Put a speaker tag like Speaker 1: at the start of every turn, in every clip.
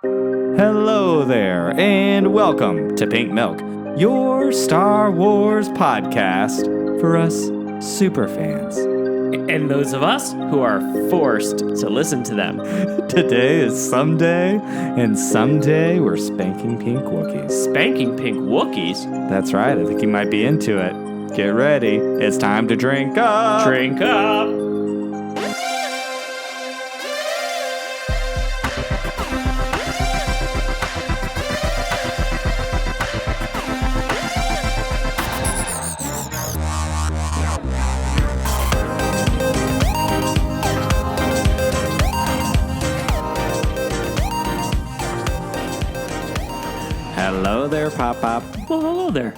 Speaker 1: Hello there, and welcome to Pink Milk, your Star Wars podcast for us superfans.
Speaker 2: And those of us who are forced to listen to them.
Speaker 1: Today is someday, and someday we're spanking Pink Wookiees.
Speaker 2: Spanking Pink Wookiees?
Speaker 1: That's right, I think you might be into it. Get ready, it's time to drink up!
Speaker 2: Drink up!
Speaker 1: Hello there, Pop.
Speaker 2: Well, hello there.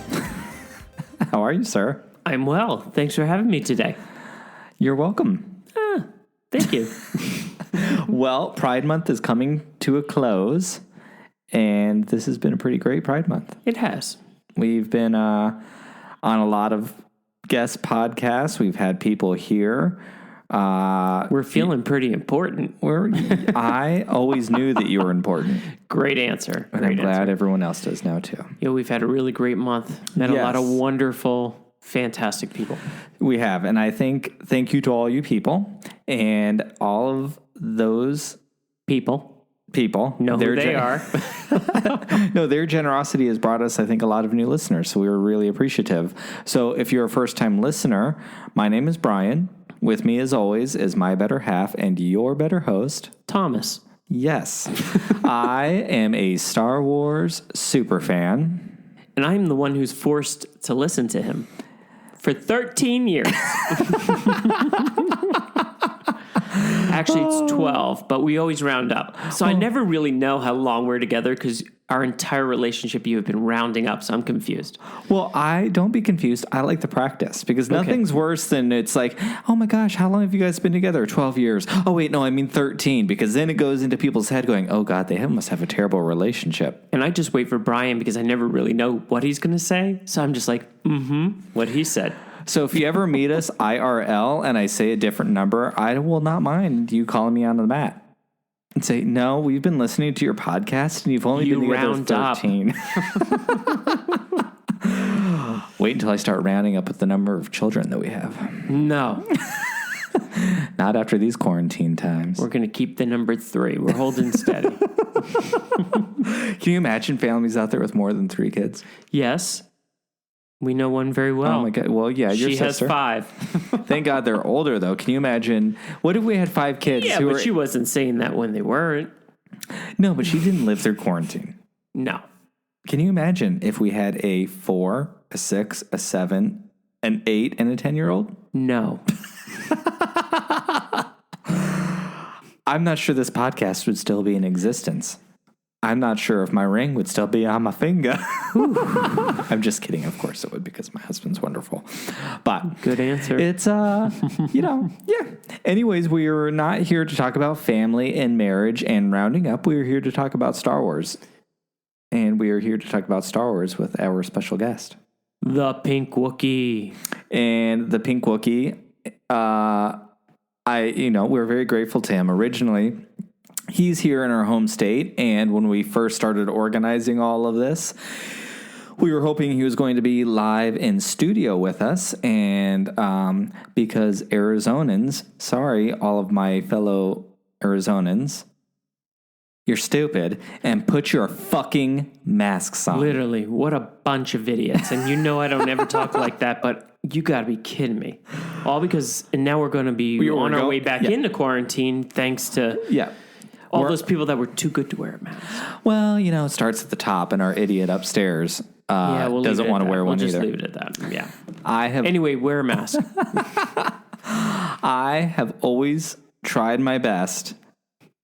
Speaker 1: How are you, sir?
Speaker 2: I'm well. Thanks for having me today.
Speaker 1: You're welcome.
Speaker 2: Thank you.
Speaker 1: Well, Pride Month is coming to a close, and this has been a pretty great Pride Month.
Speaker 2: It has.
Speaker 1: We've been on a lot of guest podcasts. We've had people here.
Speaker 2: We're feeling pretty important.
Speaker 1: I always knew that you were important.
Speaker 2: Great answer.
Speaker 1: And I'm glad everyone else does now, too.
Speaker 2: Yeah, we've had a really great month. Met a lot of wonderful, fantastic people.
Speaker 1: We have. And I think thank you to all you people and all of those
Speaker 2: People. Know who they are.
Speaker 1: No, their generosity has brought us, I think, a lot of new listeners. So we were really appreciative. So if you're a first-time listener, my name is Brian. With me, as always, is my better half and your better host,
Speaker 2: Thomas.
Speaker 1: Yes. I am a Star Wars super fan.
Speaker 2: And I'm the one who's forced to listen to him for 13 years. Actually, it's 12, but we always round up. So I never really know how long we're together because our entire relationship, you have been rounding up, so I'm confused.
Speaker 1: Well, don't be confused. I like to practice because nothing's worse than it's like, oh my gosh, how long have you guys been together? 12 years. Oh, wait, no, I mean 13, because then it goes into people's head going, oh God, they must have a terrible relationship.
Speaker 2: And I just wait for Brian because I never really know what he's going to say. So I'm just like, what he said.
Speaker 1: So if you ever meet us IRL and I say a different number, I will not mind you calling me on the mat. And say, no, we've been listening to your podcast and you've only been together 13. Wait until I start rounding up with the number of children that we have.
Speaker 2: No.
Speaker 1: Not after these quarantine times.
Speaker 2: We're going to keep the number 3. We're holding steady.
Speaker 1: Can you imagine families out there with more than 3 kids?
Speaker 2: Yes. We know one very well.
Speaker 1: Oh my God. Well, yeah, your sister.
Speaker 2: She has 5.
Speaker 1: Thank God they're older, though. Can you imagine? What if we had 5 kids?
Speaker 2: Yeah, but she wasn't saying that when they weren't.
Speaker 1: No, but she didn't live through quarantine.
Speaker 2: No.
Speaker 1: Can you imagine if we had a 4, a 6, a 7, an 8, and a 10-year-old?
Speaker 2: No.
Speaker 1: I'm not sure this podcast would still be in existence. I'm not sure if my ring would still be on my finger. I'm just kidding. Of course it would, because my husband's wonderful. But
Speaker 2: good answer.
Speaker 1: It's, yeah. Anyways, we are not here to talk about family and marriage and rounding up. We are here to talk about Star Wars. And we are here to talk about Star Wars with our special guest,
Speaker 2: the Pink Wookiee.
Speaker 1: And the Pink Wookiee, we're very grateful to him. Originally, he's here in our home state, and when we first started organizing all of this, we were hoping he was going to be live in studio with us, and because Arizonans, sorry, all of my fellow Arizonans, you're stupid, and put your fucking masks on.
Speaker 2: Literally, what a bunch of idiots. And you know I don't ever talk like that, but you got to be kidding me. All because, and now we're going to be on our way back into quarantine thanks to... All those people that were too good to wear a mask.
Speaker 1: Well, it starts at the top, and our idiot upstairs doesn't want to wear one either.
Speaker 2: We'll just leave it at that. Yeah.
Speaker 1: Anyway,
Speaker 2: wear a mask.
Speaker 1: I have always tried my best,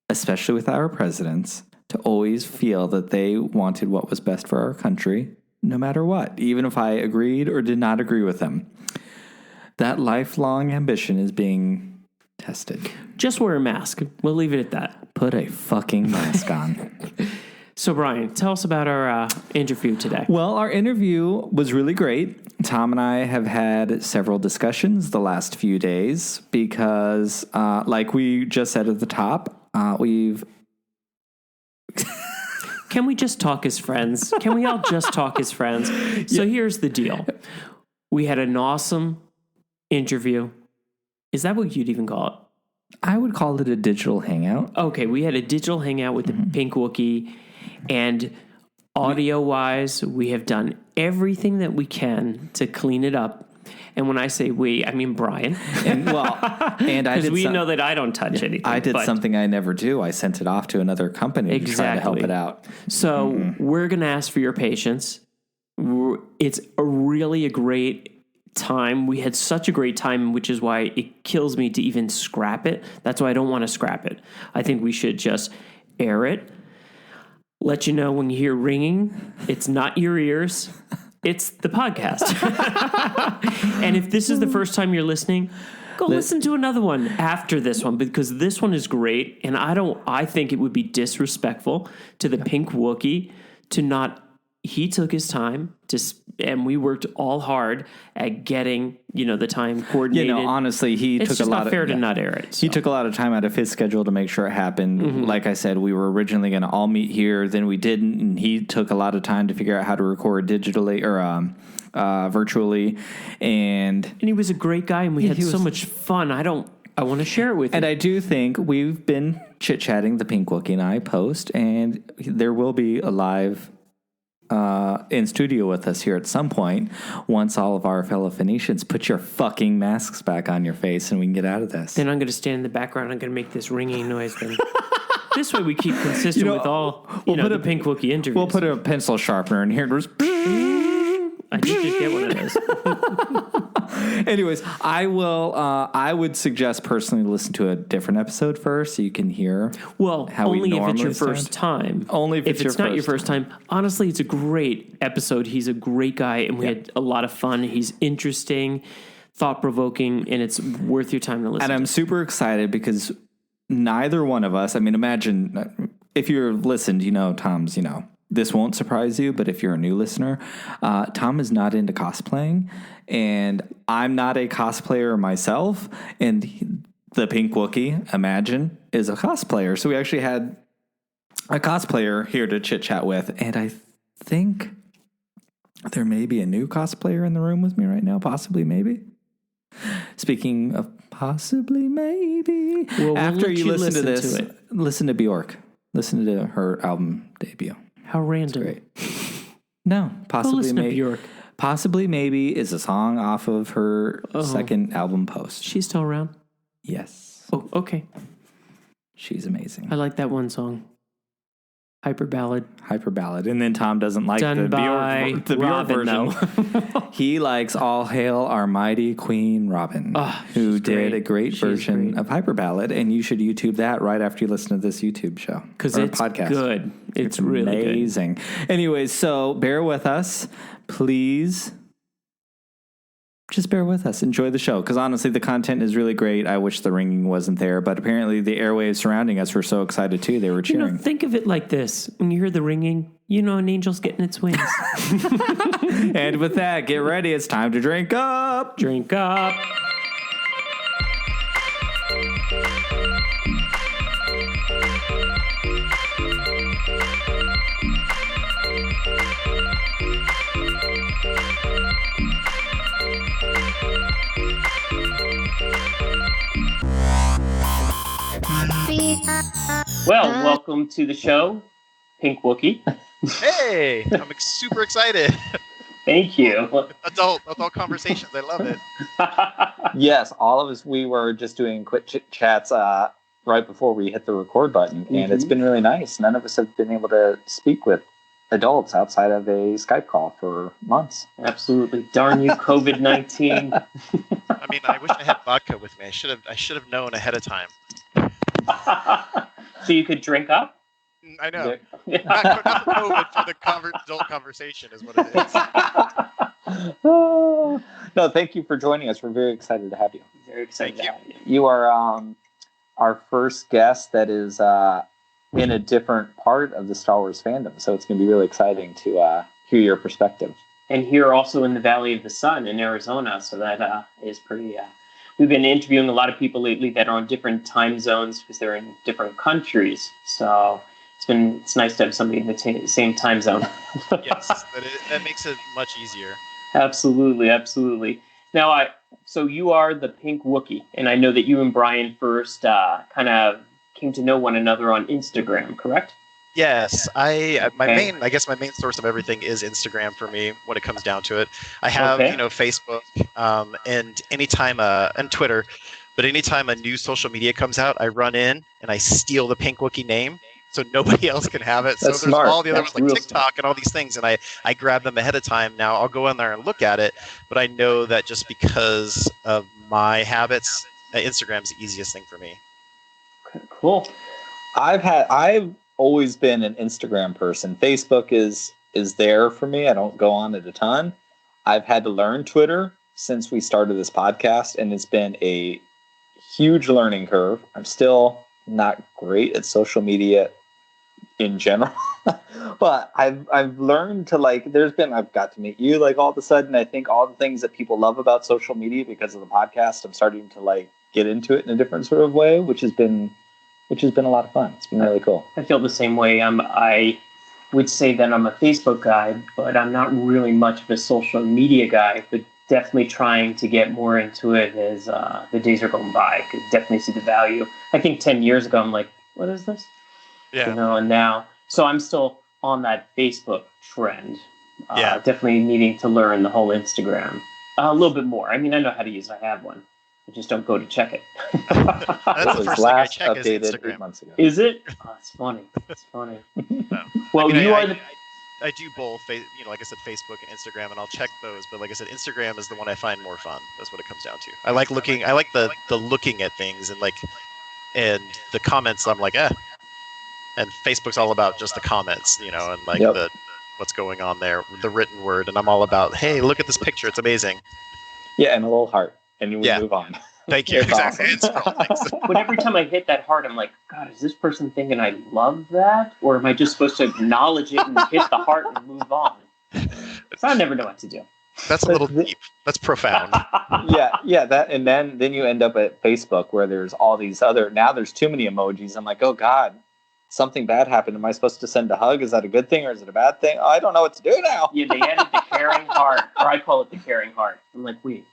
Speaker 1: especially with our presidents, to always feel that they wanted what was best for our country, no matter what, even if I agreed or did not agree with them. That lifelong ambition is being tested.
Speaker 2: Just wear a mask. We'll leave it at that.
Speaker 1: Put a fucking mask on.
Speaker 2: So, Brian, tell us about our interview today.
Speaker 1: Well, our interview was really great. Tom and I have had several discussions the last few days because, like we just said at the top, we've
Speaker 2: Can we just talk as friends? Can we all just talk as friends? So here's the deal. We had an awesome interview. Is that what you'd even call it?
Speaker 1: I would call it a digital hangout.
Speaker 2: Okay, we had a digital hangout with the Pink Wookiee, and audio-wise, we have done everything that we can to clean it up. And when I say we, I mean Brian.
Speaker 1: And I did
Speaker 2: because we know that I don't touch anything.
Speaker 1: I did something I never do. I sent it off to another company to try to help it out.
Speaker 2: So we're going to ask for your patience. It's really a great time. We had such a great time, which is why it kills me to even scrap it. That's why I don't want to scrap it. I think we should just air it. Let you know when you hear ringing. It's not your ears. It's the podcast. And if this is the first time you're listening, go listen to another one after this one, because this one is great. And I think it would be disrespectful to the Pink Wookiee to not. He took his time and we worked all hard at getting, the time coordinated.
Speaker 1: Honestly,
Speaker 2: it's took a lot of... It's not fair to not air it. So.
Speaker 1: He took a lot of time out of his schedule to make sure it happened. Mm-hmm. Like I said, we were originally going to all meet here, then we didn't, and he took a lot of time to figure out how to record digitally or virtually. And
Speaker 2: he was a great guy, and we had so much fun. I want to share it with you.
Speaker 1: And I do think we've been chit-chatting, the Pink Wookiee and I post, and there will be a live... in studio with us here at some point once all of our fellow Phoenicians put your fucking masks back on your face and we can get out of this.
Speaker 2: Then I'm going to stand in the background. I'm going to make this ringing noise. This way we keep consistent with all the Pink Wookiee interviews.
Speaker 1: We'll put a pencil sharpener in here.
Speaker 2: I need to get one of those.
Speaker 1: Anyways, I would suggest personally listen to a different episode first so you can hear.
Speaker 2: Well, only if it's your first time.
Speaker 1: Only if
Speaker 2: it's not your first time. Honestly, it's a great episode. He's a great guy, and we had a lot of fun. He's interesting, thought-provoking, and it's worth your time to listen.
Speaker 1: And I'm super excited because neither one of us. I mean, imagine if you're listened. Tom's. This won't surprise you, but if you're a new listener, Tom is not into cosplaying, and I'm not a cosplayer myself, and the Pink Wookiee, imagine, is a cosplayer. So we actually had a cosplayer here to chit-chat with, and I think there may be a new cosplayer in the room with me right now, possibly, maybe. Speaking of possibly, maybe, after you listen to this, listen to Bjork. Listen to her album debut.
Speaker 2: How random.
Speaker 1: Great. No, possibly maybe.
Speaker 2: Bjork.
Speaker 1: Possibly maybe is a song off of her second album Post.
Speaker 2: She's still around?
Speaker 1: Yes.
Speaker 2: Oh, okay.
Speaker 1: She's amazing.
Speaker 2: I like that one song. Hyper ballad.
Speaker 1: And then Tom doesn't like the Bjork version. He likes All Hail Our Mighty Queen Robin, who did a great version of Hyper Ballad, and you should YouTube that right after you listen to this YouTube show.
Speaker 2: Because it's podcast. Good. It's really
Speaker 1: amazing. Good. Anyways, so bear with us. Please just bear with us. Enjoy the show. Because honestly, the content is really great. I wish the ringing wasn't there. But apparently the airwaves surrounding us were so excited too. They were cheering.
Speaker 2: Think of it like this. When you hear the ringing, an angel's getting its wings.
Speaker 1: And with that, get ready. It's time to drink up.
Speaker 2: Drink up. Well, welcome to the show, Pink Wookiee.
Speaker 3: Hey, I'm super excited.
Speaker 2: Thank you.
Speaker 3: Adult conversations, I love it.
Speaker 1: Yes, all of us, we were just doing quick chats right before we hit the record button, and it's been really nice. None of us have been able to speak with adults outside of a Skype call for months.
Speaker 2: Absolutely. Darn you, COVID-19.
Speaker 3: I mean, I wish I had vodka with me. I should have known ahead of time.
Speaker 2: So you could drink up?
Speaker 3: I know. Not for COVID, for the adult conversation is what it is.
Speaker 1: No, thank you for joining us. We're very excited to have you.
Speaker 2: Very excited to have you.
Speaker 1: You are our first guest that is in a different part of the Star Wars fandom, so it's going to be really exciting to hear your perspective.
Speaker 2: And here also in the Valley of the Sun in Arizona, so that is pretty... We've been interviewing a lot of people lately that are on different time zones because they're in different countries. So it's it's nice to have somebody in the same time zone.
Speaker 3: Yes, that makes it much easier.
Speaker 2: Absolutely. Now, so you are the Pink Wookiee, and I know that you and Brian first kind of came to know one another on Instagram, correct?
Speaker 3: Yes, my main source of everything is Instagram for me when it comes down to it. I have Facebook and and Twitter, but anytime a new social media comes out, I run in and I steal the Pink Wookiee name so nobody else can have it. So there's
Speaker 4: smart.
Speaker 3: all the other ones like
Speaker 4: real
Speaker 3: TikTok
Speaker 4: smart.
Speaker 3: and all these things, and I grab them ahead of time. Now I'll go in there and look at it, but I know that just because of my habits, Instagram's the easiest thing for me.
Speaker 2: Okay, cool.
Speaker 4: I've always been an Instagram person. Facebook is there for me. I don't go on it a ton. I've had to learn Twitter since we started this podcast, and it's been a huge learning curve. I'm still not great at social media in general, but I've learned to I've got to meet you all of a sudden. I think all the things that people love about social media because of the podcast, I'm starting to get into it in a different sort of way, which has been a lot of fun. It's been really cool.
Speaker 2: I feel the same way. I would say that I'm a Facebook guy, but I'm not really much of a social media guy, but definitely trying to get more into it as the days are going by. I could definitely see the value. I think 10 years ago, I'm like, what is this?
Speaker 3: Yeah.
Speaker 2: And now, so I'm still on that Facebook trend. Definitely needing to learn the whole Instagram a little bit more. I mean, I know how to use it. I have one. I just don't go to check it.
Speaker 3: That's the first thing I check is Instagram.
Speaker 4: 8 months ago.
Speaker 2: Is it? Oh, it's funny. It's funny.
Speaker 3: No.
Speaker 2: Well,
Speaker 3: I do both, like I said, Facebook and Instagram, and I'll check those. But like I said, Instagram is the one I find more fun. That's what it comes down to. I like looking. I like the looking at things and the comments. I'm like, And Facebook's all about just the comments, and the what's going on there, the written word. And I'm all about, hey, look at this picture. It's amazing.
Speaker 4: Yeah, and a little heart, and we move on.
Speaker 3: Thank you. Exactly.
Speaker 4: Awesome.
Speaker 2: But every time I hit that heart, I'm like, God, is this person thinking I love that? Or am I just supposed to acknowledge it and hit the heart and move on? So I never know what to do.
Speaker 3: That's a little deep. That's profound.
Speaker 4: Yeah. That, and then you end up at Facebook where there's all these now there's too many emojis. I'm like, oh God, something bad happened. Am I supposed to send a hug? Is that a good thing or is it a bad thing? Oh, I don't know what to do now.
Speaker 2: Yeah, they added the caring heart, or I call it the caring heart. I'm like, wait.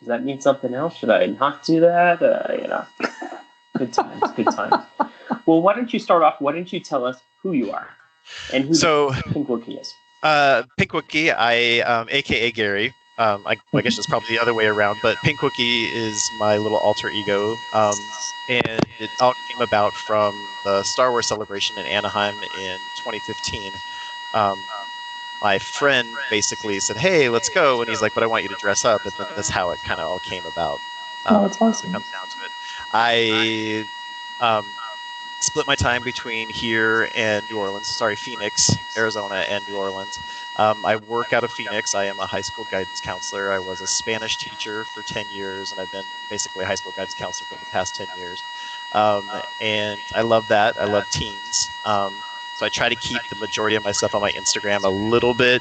Speaker 2: Does that mean something else? Should I not do that? Good times. Well, why don't you start off? Why don't you tell us who you are and who the Pink Wookiee is?
Speaker 3: Pink Wookiee, a.k.a. Gary. I guess it's probably the other way around, but Pink Wookiee is my little alter ego. And it all came about from the Star Wars celebration in Anaheim in 2015. My friend basically said, hey, let's go. And he's like, but I want you to dress up. And then that's how it kind of all came about.
Speaker 4: That's awesome.
Speaker 3: It comes down to it. I split my time between here and New Orleans. Phoenix, Arizona, and New Orleans. I work out of Phoenix. I am a high school guidance counselor. I was a Spanish teacher for 10 years, and I've been basically a high school guidance counselor for the past 10 years. And I love that. I love teens. So I try to keep the majority of my stuff on my Instagram a little bit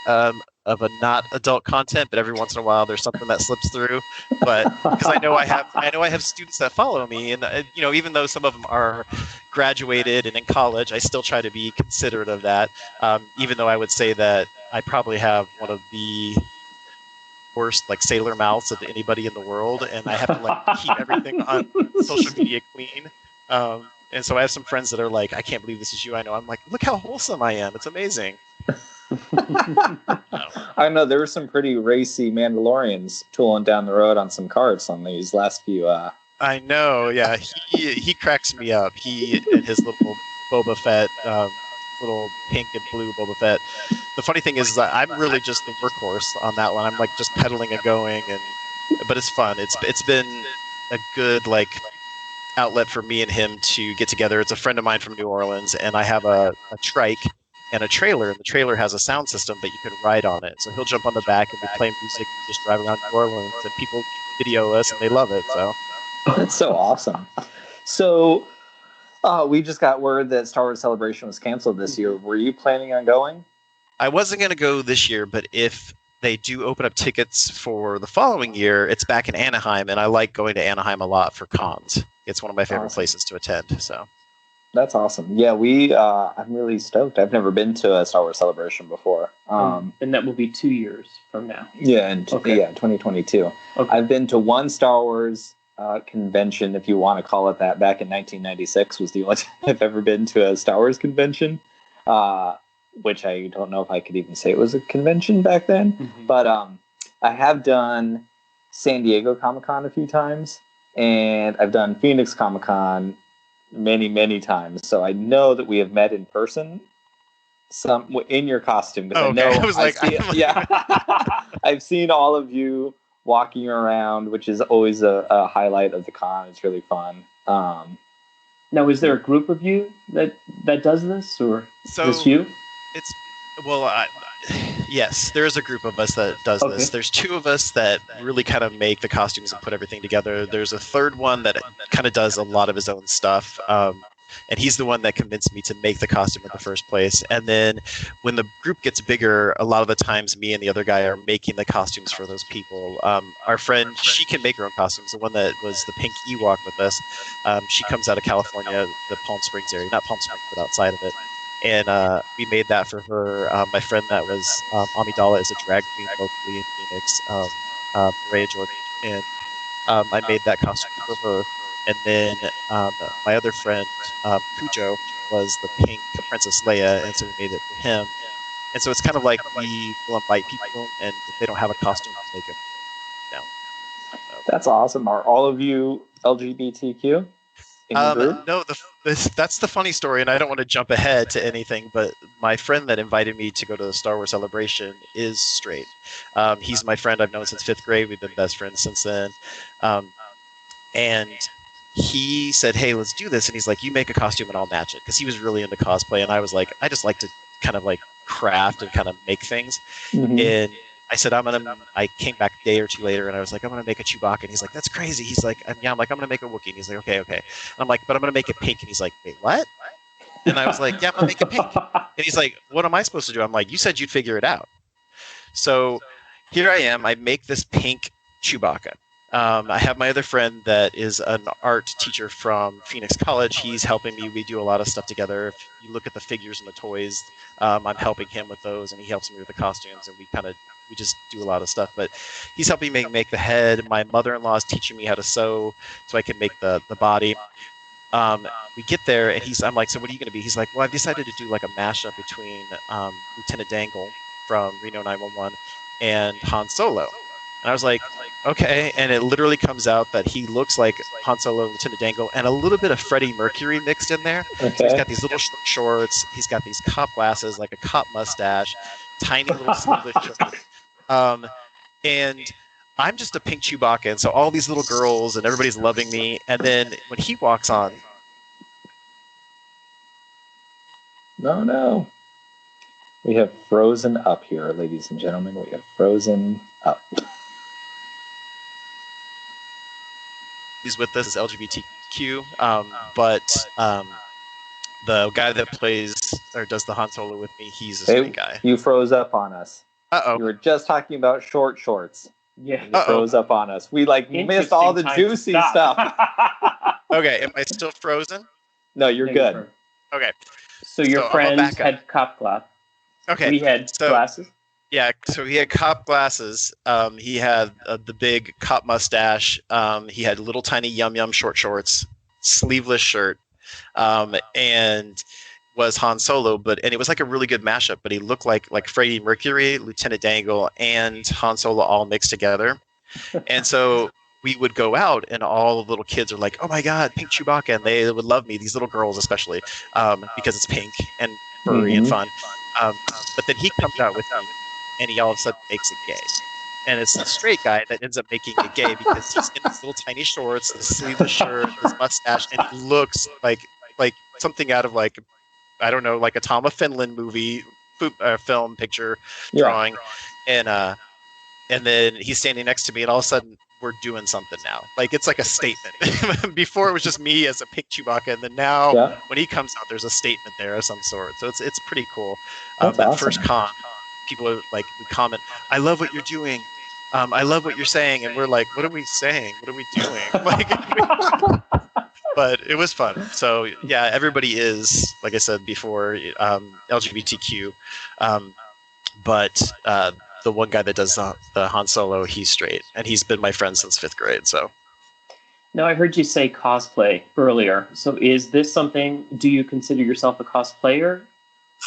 Speaker 3: of a not adult content, but every once in a while there's something that slips through. But because I know I have students that follow me, and even though some of them are graduated and in college, I still try to be considerate of that. Even though I would say that I probably have one of the worst sailor mouths of anybody in the world, and I have to keep everything on social media clean. And so I have some friends that are like, I can't believe this is you. I know. I'm like, look how wholesome I am. It's amazing.
Speaker 4: I know there were some pretty racy Mandalorians tooling down the road on some carts on these last few.
Speaker 3: I know. Yeah, he cracks me up. He and his little Boba Fett, little pink and blue Boba Fett. The funny thing is that I'm really just the workhorse on that one. I'm just pedaling and going, but it's fun. It's been a good outlet for me and him to get together. It's a friend of mine from New Orleans, and I have a trike and a trailer, and the trailer has a sound system that you can ride on it. So he'll jump on the back and we play music and just drive around New Orleans, and people video us and they love it. So
Speaker 4: that's so awesome. So we just got word that Star Wars Celebration was canceled this year. Were you planning on going?
Speaker 3: I wasn't going to go this year, but if they do open up tickets for the following year, it's back in Anaheim, and I like going to Anaheim a lot for cons. It's one of my favorite places to attend. So
Speaker 4: That's awesome. Yeah, I'm really stoked. I've never been to a Star Wars celebration before.
Speaker 2: And that will be 2 years from now.
Speaker 4: Yeah, 2022. Okay. I've been to one Star Wars convention, if you want to call it that, back in 1996 was the only time I've ever been to a Star Wars convention, which I don't know if I could even say it was a convention back then. Mm-hmm. But I have done San Diego Comic-Con a few times, and I've done Phoenix Comic-Con many, many times. So I know that we have met in person, some in your costume.
Speaker 3: Oh, okay. I was like,
Speaker 4: yeah, I've seen all of you walking around, which is always a highlight of the con. It's really fun.
Speaker 2: Now, is there a group of you that does this, or just you?
Speaker 3: It's yes, there is a group of us that does this. There's two of us that really kind of make the costumes and put everything together. There's a third one that kind of does a lot of his own stuff. And he's the one that convinced me to make the costume in the first place. And then when the group gets bigger, a lot of the times me and the other guy are making the costumes for those people. Our friend, she can make her own costumes. The one that was the pink Ewok with us, she comes out of California, the Palm Springs area. Not Palm Springs, but outside of it. And we made that for her. My friend that was Amidala is a drag queen locally in Phoenix, Maria Jordan. And I made that costume for her. And then my other friend, Cujo, was the pink Princess Leia, and so we made it for him. And so it's kind of like we will invite people, and if they don't have a costume, we'll make it down. So.
Speaker 4: That's awesome. Are all of you LGBTQ in your group?
Speaker 3: No, that's the funny story, and I don't want to jump ahead to anything, but my friend that invited me to go to the Star Wars celebration is straight. He's my friend I've known since 5th grade. We've been best friends since then. And he said, hey, let's do this. And he's like, you make a costume and I'll match it. Because he was really into cosplay. And I was like, I just like to kind of like craft and kind of make things. Mm-hmm. And I said, I came back a day or two later and I was like, I'm going to make a Chewbacca. And he's like, that's crazy. He's like, yeah, I'm like, I'm going to make a Wookiee. And he's like, okay. And I'm like, but I'm going to make it pink. And he's like, wait, what? And I was like, yeah, I'm going to make it pink. And he's like, what am I supposed to do? I'm like, you said you'd figure it out. So here I am. I make this pink Chewbacca. I have my other friend that is an art teacher from Phoenix College. He's helping me. We do a lot of stuff together. If you look at the figures and the toys, I'm helping him with those, and he helps me with the costumes, and we just do a lot of stuff. But he's helping me make the head. My mother-in-law is teaching me how to sew so I can make the body. We get there, and I'm like, so what are you going to be? He's like, well, I've decided to do like a mashup between Lieutenant Dangle from Reno 911 and Han Solo. And I was like, okay. And it literally comes out that he looks like Han Solo, Lieutenant Dangle, and a little bit of Freddie Mercury mixed in there. Okay. So he's got these little shorts. He's got these cop glasses, like a cop mustache, tiny little sleeveless shorts. And I'm just a pink Chewbacca. And so all these little girls and everybody's loving me. And then when he walks on.
Speaker 4: No. We have frozen up here, ladies and gentlemen. We have frozen up.
Speaker 3: He's with us is LGBTQ, but the guy that plays or does the Han Solo with me, he's a straight guy.
Speaker 4: You froze up on us.
Speaker 3: Uh-oh.
Speaker 4: You were just talking about short shorts.
Speaker 2: Yeah.
Speaker 4: You froze up on us. We missed all the juicy stuff.
Speaker 3: Okay, am I still frozen?
Speaker 4: No, you're good.
Speaker 3: Okay.
Speaker 2: So your friends had cop glass.
Speaker 3: Okay.
Speaker 2: We had glasses.
Speaker 3: Yeah, so he had cop glasses. He had the big cop mustache. He had little tiny yum short shorts, sleeveless shirt, and was Han Solo. And it was like a really good mashup. But he looked like Freddie Mercury, Lieutenant Dangle, and Han Solo all mixed together. And so we would go out, and all the little kids are like, "Oh my God, pink Chewbacca!" And they would love me. These little girls, especially, because it's pink and furry and fun. But then he comes out with me. And he all of a sudden makes it gay. And it's the straight guy that ends up making it gay because he's in his little tiny shorts, his sleeveless shirt, his mustache, and he looks like something out of like a Tom of Finland movie, film picture drawing. And then he's standing next to me, and all of a sudden we're doing something now. Like it's like a statement. Before it was just me as a pink Chewbacca, and then now when he comes out, there's a statement there of some sort. So it's pretty cool. That awesome. First con. People are like, we comment, I love what you're doing. I love what you're saying. And we're like, what are we saying? What are we doing? But it was fun. So yeah, everybody is, like I said before, LGBTQ, but the one guy that does the Han Solo, he's straight, and he's been my friend since 5th grade. So.
Speaker 2: Now, I heard you say cosplay earlier. So is this something, do you consider yourself a cosplayer?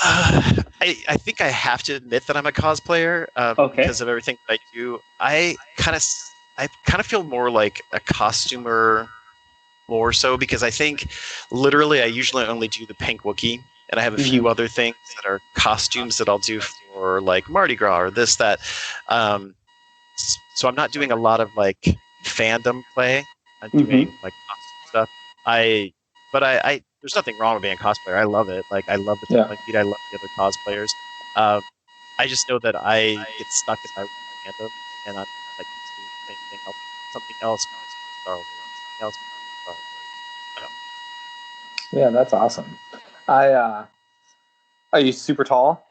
Speaker 3: I think I have to admit that I'm a cosplayer because of everything that I do. I kind of feel more like a costumer more so because I think literally I usually only do the Pink Wookiee, and I have a few other things that are costumes that I'll do for like Mardi Gras or this, that. So I'm not doing a lot of like fandom play. I'm doing like costume stuff. But there's nothing wrong with being a cosplayer. I love it. Like I love the Twilight Beat. I love the other cosplayers. I just know that I get stuck in my fandom, and I'm like doing the same thing. I'll do something else. Star Wars. Something else. Star Wars.
Speaker 4: Yeah, that's awesome. Are you super tall?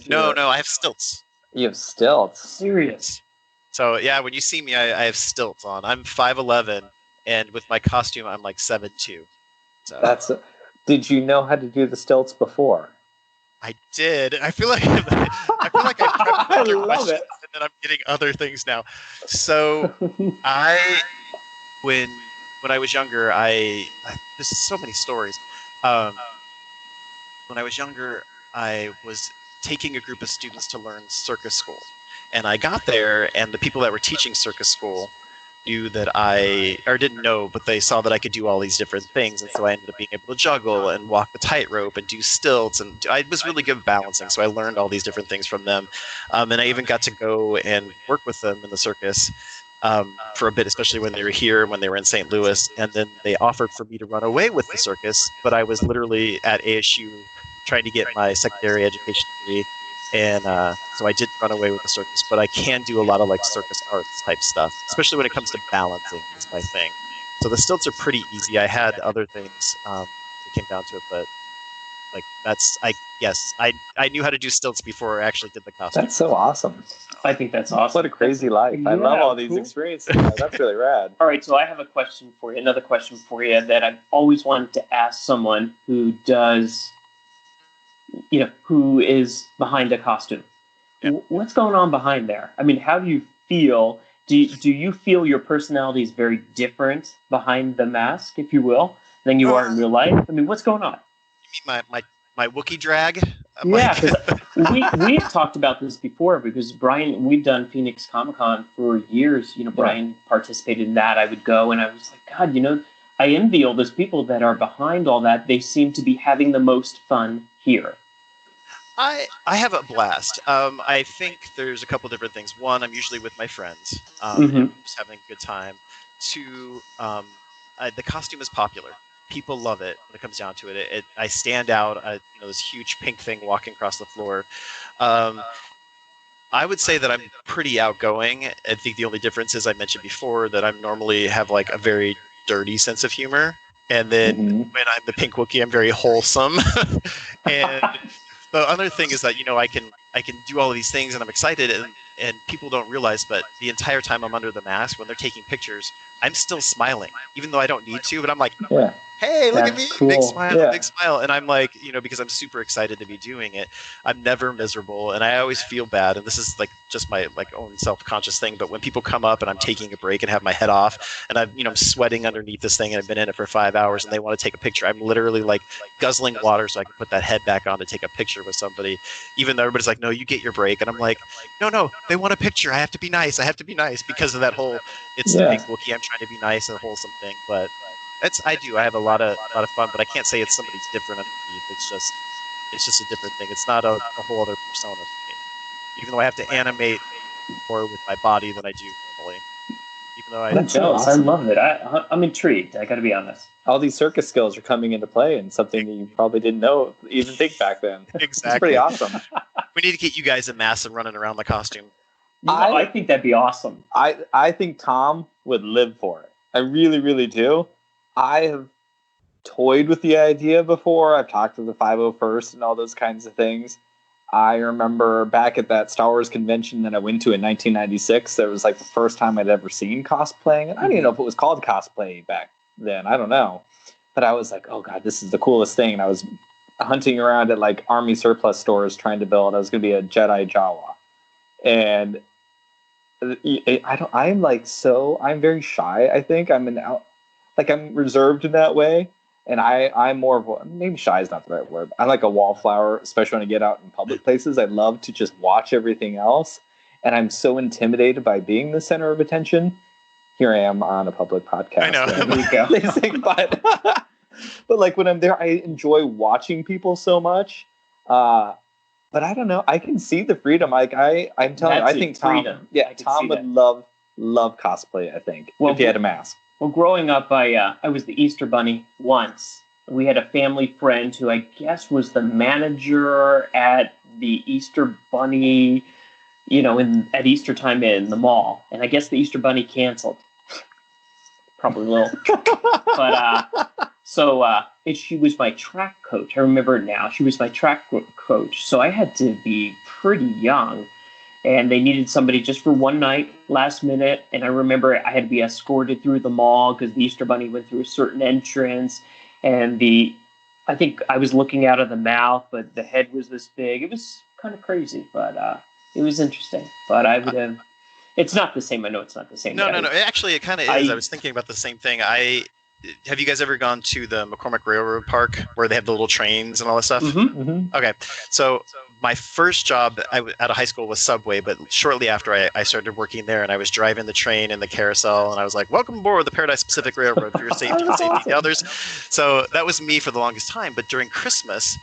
Speaker 3: No, I have stilts.
Speaker 4: You have stilts?
Speaker 2: Serious?
Speaker 3: So yeah, when you see me, I have stilts on. I'm 5'11", and with my costume, I'm like 7'2". So
Speaker 4: did you know how to do the stilts before?
Speaker 3: I did. I feel like I your
Speaker 4: love it.
Speaker 3: And then I'm getting other things now. So when I was younger, there's so many stories. When I was younger, I was taking a group of students to learn circus school. And I got there, and the people that were teaching circus school knew that didn't know, but they saw that I could do all these different things. And so I ended up being able to juggle and walk the tightrope and do stilts. And I was really good at balancing. So I learned all these different things from them. And I even got to go and work with them in the circus for a bit, especially when they were here, when they were in St. Louis. And then they offered for me to run away with the circus. But I was literally at ASU trying to get my secondary education degree. And so I did run away with the circus, but I can do a lot of like circus arts type stuff, especially when it comes to balancing is my thing. So the stilts are pretty easy. I had other things that came down to it, but like I knew how to do stilts before I actually did the costume.
Speaker 4: That's so awesome.
Speaker 2: I think that's awesome.
Speaker 4: What a crazy life. I love all these experiences. That's really rad.
Speaker 2: All right, so I have another question for you that I've always wanted to ask someone who does, who is behind a costume. Yeah. What's going on behind there? I mean, how do you feel? Do you feel your personality is very different behind the mask, if you will, than you are in real life? I mean, what's going on?
Speaker 3: You mean my Wookiee drag?
Speaker 2: Yeah, because we've talked about this before, because Brian, we've done Phoenix Comic-Con for years. Brian participated in that. I would go, and I was like, God, I envy all those people that are behind all that. They seem to be having the most fun here.
Speaker 3: I have a blast. I think there's a couple different things. One, I'm usually with my friends, just having a good time. Two, the costume is popular. People love it when it comes down to it. I stand out, this huge pink thing walking across the floor. I would say that I'm pretty outgoing. I think the only difference is I mentioned before that I normally have like a very dirty sense of humor. And then when I'm the Pink Wookiee, I'm very wholesome. And the other thing is that, I can do all of these things and I'm excited and people don't realize, but the entire time I'm under the mask, when they're taking pictures, I'm still smiling, even though I don't need to, but I'm like, hey, look at me, cool. Big smile. And I'm like, because I'm super excited to be doing it, I'm never miserable. And I always feel bad. And this is like just my own self-conscious thing. But when people come up and I'm taking a break and have my head off and I'm sweating underneath this thing and I've been in it for 5 hours and they want to take a picture, I'm literally like guzzling water so I can put that head back on to take a picture with somebody, even though everybody's like, no, you get your break. And I'm like, no, they want a picture. I have to be nice because of that whole, it's the Pink Wookiee. I'm trying to be nice and wholesome thing. But I have a lot of fun, but I can't say it's somebody's different underneath. It's just a different thing. It's not a whole other persona for me. Even though I have to animate more with my body than I do normally. Even though
Speaker 2: I'm jealous. Awesome. I love it. I'm intrigued. I got to be honest.
Speaker 4: All these circus skills are coming into play, and something that you probably didn't even think back then.
Speaker 3: Exactly.
Speaker 4: It's pretty awesome.
Speaker 3: We need to get you guys in mass and running around the costume.
Speaker 2: I think that'd be awesome.
Speaker 4: I think Tom would live for it. I really, really do. I have toyed with the idea before. I've talked to the 501st and all those kinds of things. I remember back at that Star Wars convention that I went to in 1996, that was like the first time I'd ever seen cosplaying. And I don't even know if it was called cosplay back then. I don't know. But I was like, oh God, this is the coolest thing. And I was hunting around at like army surplus stores trying to build. I was going to be a Jedi Jawa. And I'm very shy. I think I'm reserved in that way. And I'm more of maybe shy is not the right word. I'm like a wallflower, especially when I get out in public places. I love to just watch everything else. And I'm so intimidated by being the center of attention. Here I am on a public podcast. I know. But like when I'm there, I enjoy watching people so much. But I don't know. I can see the freedom. Like I'm telling you, I think Tom. Yeah, Tom would love cosplay. I think if he had a mask.
Speaker 5: Well, growing up, I was the Easter Bunny once. We had a family friend who I guess was the manager at the Easter Bunny, at Easter time in the mall. And I guess the Easter Bunny canceled. Probably will. But she was my track coach. I remember it now. She was my track coach. So I had to be pretty young. And they needed somebody just for one night, last minute. And I remember I had to be escorted through the mall because the Easter Bunny went through a certain entrance. And I think I was looking out of the mouth, but the head was this big. It was kind of crazy, but it was interesting. But I would have... It's not the same. I know it's not the same.
Speaker 3: No. Actually, it kind of is. I was thinking about the same thing. Have you guys ever gone to the McCormick Railroad Park where they have the little trains and all that stuff?
Speaker 5: Mm-hmm, mm-hmm.
Speaker 3: Okay. So my first job out of high school was Subway, but shortly after I started working there and I was driving the train and the carousel and I was like, welcome aboard the Paradise Pacific Railroad for your safety and safety of the others. So that was me for the longest time. But during Christmas,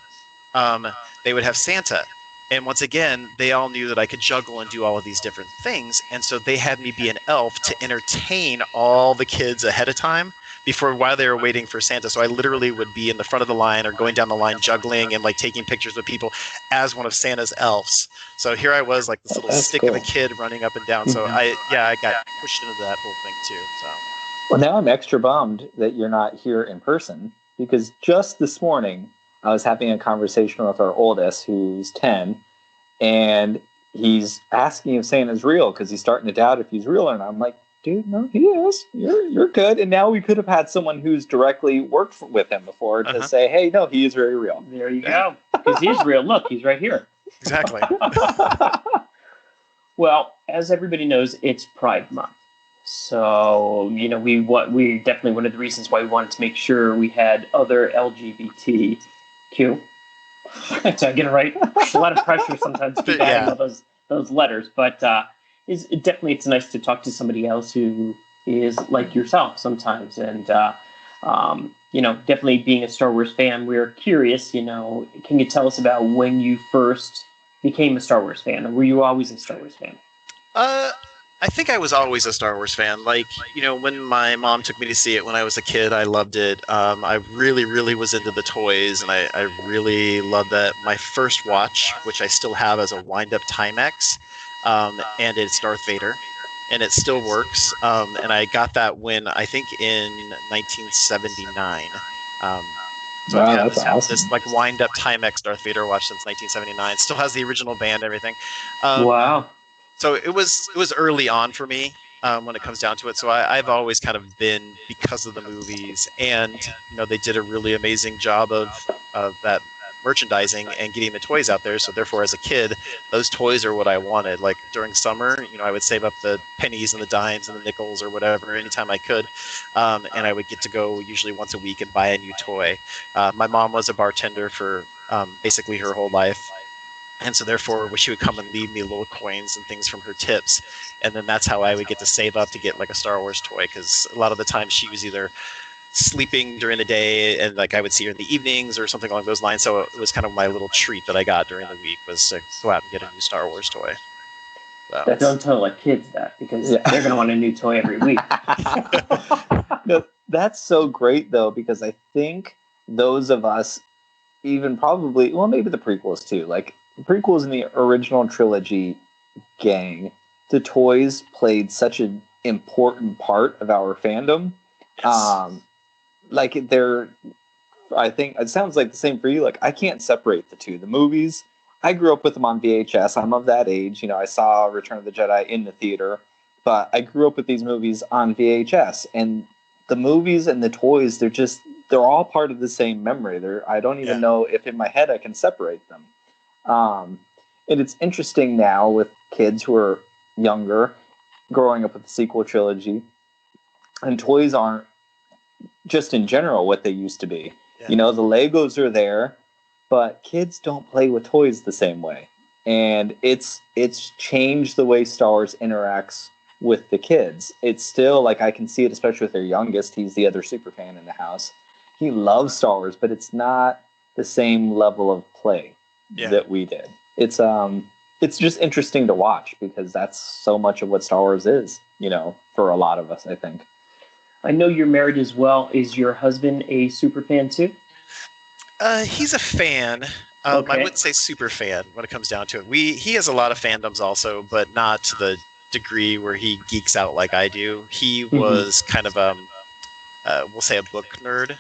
Speaker 3: they would have Santa. And once again, they all knew that I could juggle and do all of these different things. And so they had me be an elf to entertain all the kids ahead of time while they were waiting for Santa. So I literally would be in the front of the line or going down the line juggling and like taking pictures with people as one of Santa's elves. So here I was like this little stick of a kid running up and down. So I got pushed into that whole thing too. So
Speaker 4: well, now I'm extra bummed that you're not here in person because just this morning I was having a conversation with our oldest, who's 10, and he's asking if Santa's real because he's starting to doubt if he's real. And I'm like, dude, no, he is. You're good. And now we could have had someone who's directly worked with him before to say, hey, no, he is very real.
Speaker 5: There you go. Because he is real. Look, he's right here.
Speaker 3: Exactly.
Speaker 5: Well, as everybody knows, it's Pride Month. So, we definitely one of the reasons why we wanted to make sure we had other LGBTQ. Did I get it right? A lot of pressure sometimes to keep adding all those letters, but it's nice to talk to somebody else who is like yourself sometimes, and definitely being a Star Wars fan, we're curious. Can you tell us about when you first became a Star Wars fan, or were you always a Star Wars fan?
Speaker 3: I think I was always a Star Wars fan. Like, when my mom took me to see it when I was a kid, I loved it. I really, really was into the toys, and I really loved that. My first watch, which I still have as a wind-up Timex, and it's Darth Vader, and it still works. And I got that when, I think, in 1979. So
Speaker 4: wow,
Speaker 3: yeah,
Speaker 4: that's awesome.
Speaker 3: This like wind-up Timex Darth Vader watch since 1979. Still has the original band, everything.
Speaker 5: Wow.
Speaker 3: So it was early on for me when it comes down to it. So I've always kind of been, because of the movies, and they did a really amazing job of that merchandising and getting the toys out there. So therefore, as a kid, those toys are what I wanted. Like during summer, I would save up the pennies and the dimes and the nickels or whatever anytime I could, and I would get to go usually once a week and buy a new toy. My mom was a bartender for basically her whole life. And so therefore, she would come and leave me little coins and things from her tips. And then that's how I would get to save up to get like a Star Wars toy. Because a lot of the time she was either sleeping during the day and like I would see her in the evenings or something along those lines. So it was kind of my little treat that I got during the week was to go out and get a new Star Wars toy. So.
Speaker 5: Don't tell like kids that because they're going to want a new toy every week.
Speaker 4: No, that's so great though, because I think those of us, even probably, well, maybe the prequels too, like the prequels in the original trilogy gang, the toys played such an important part of our fandom. Yes. I think it sounds like the same for you. Like I can't separate the two. The movies, I grew up with them on VHS. I'm of that age. I saw Return of the Jedi in the theater, but I grew up with these movies on VHS, and the movies and the toys, they're all part of the same memory. I don't even know if in my head I can separate them. And it's interesting now with kids who are younger, growing up with the sequel trilogy, and toys aren't just in general what they used to be. Yeah. The Legos are there, but kids don't play with toys the same way. And it's changed the way Star Wars interacts with the kids. It's still like, I can see it, especially with their youngest. He's the other super fan in the house. He loves Star Wars, but it's not the same level of play that we did. It's just interesting to watch because that's so much of what Star Wars is, for a lot of us, I think.
Speaker 5: I know you're married as well. Is your husband a super fan too?
Speaker 3: He's a fan. Okay. I wouldn't say super fan when it comes down to it. He has a lot of fandoms also, but not to the degree where he geeks out like I do. He was kind of we'll say a book nerd.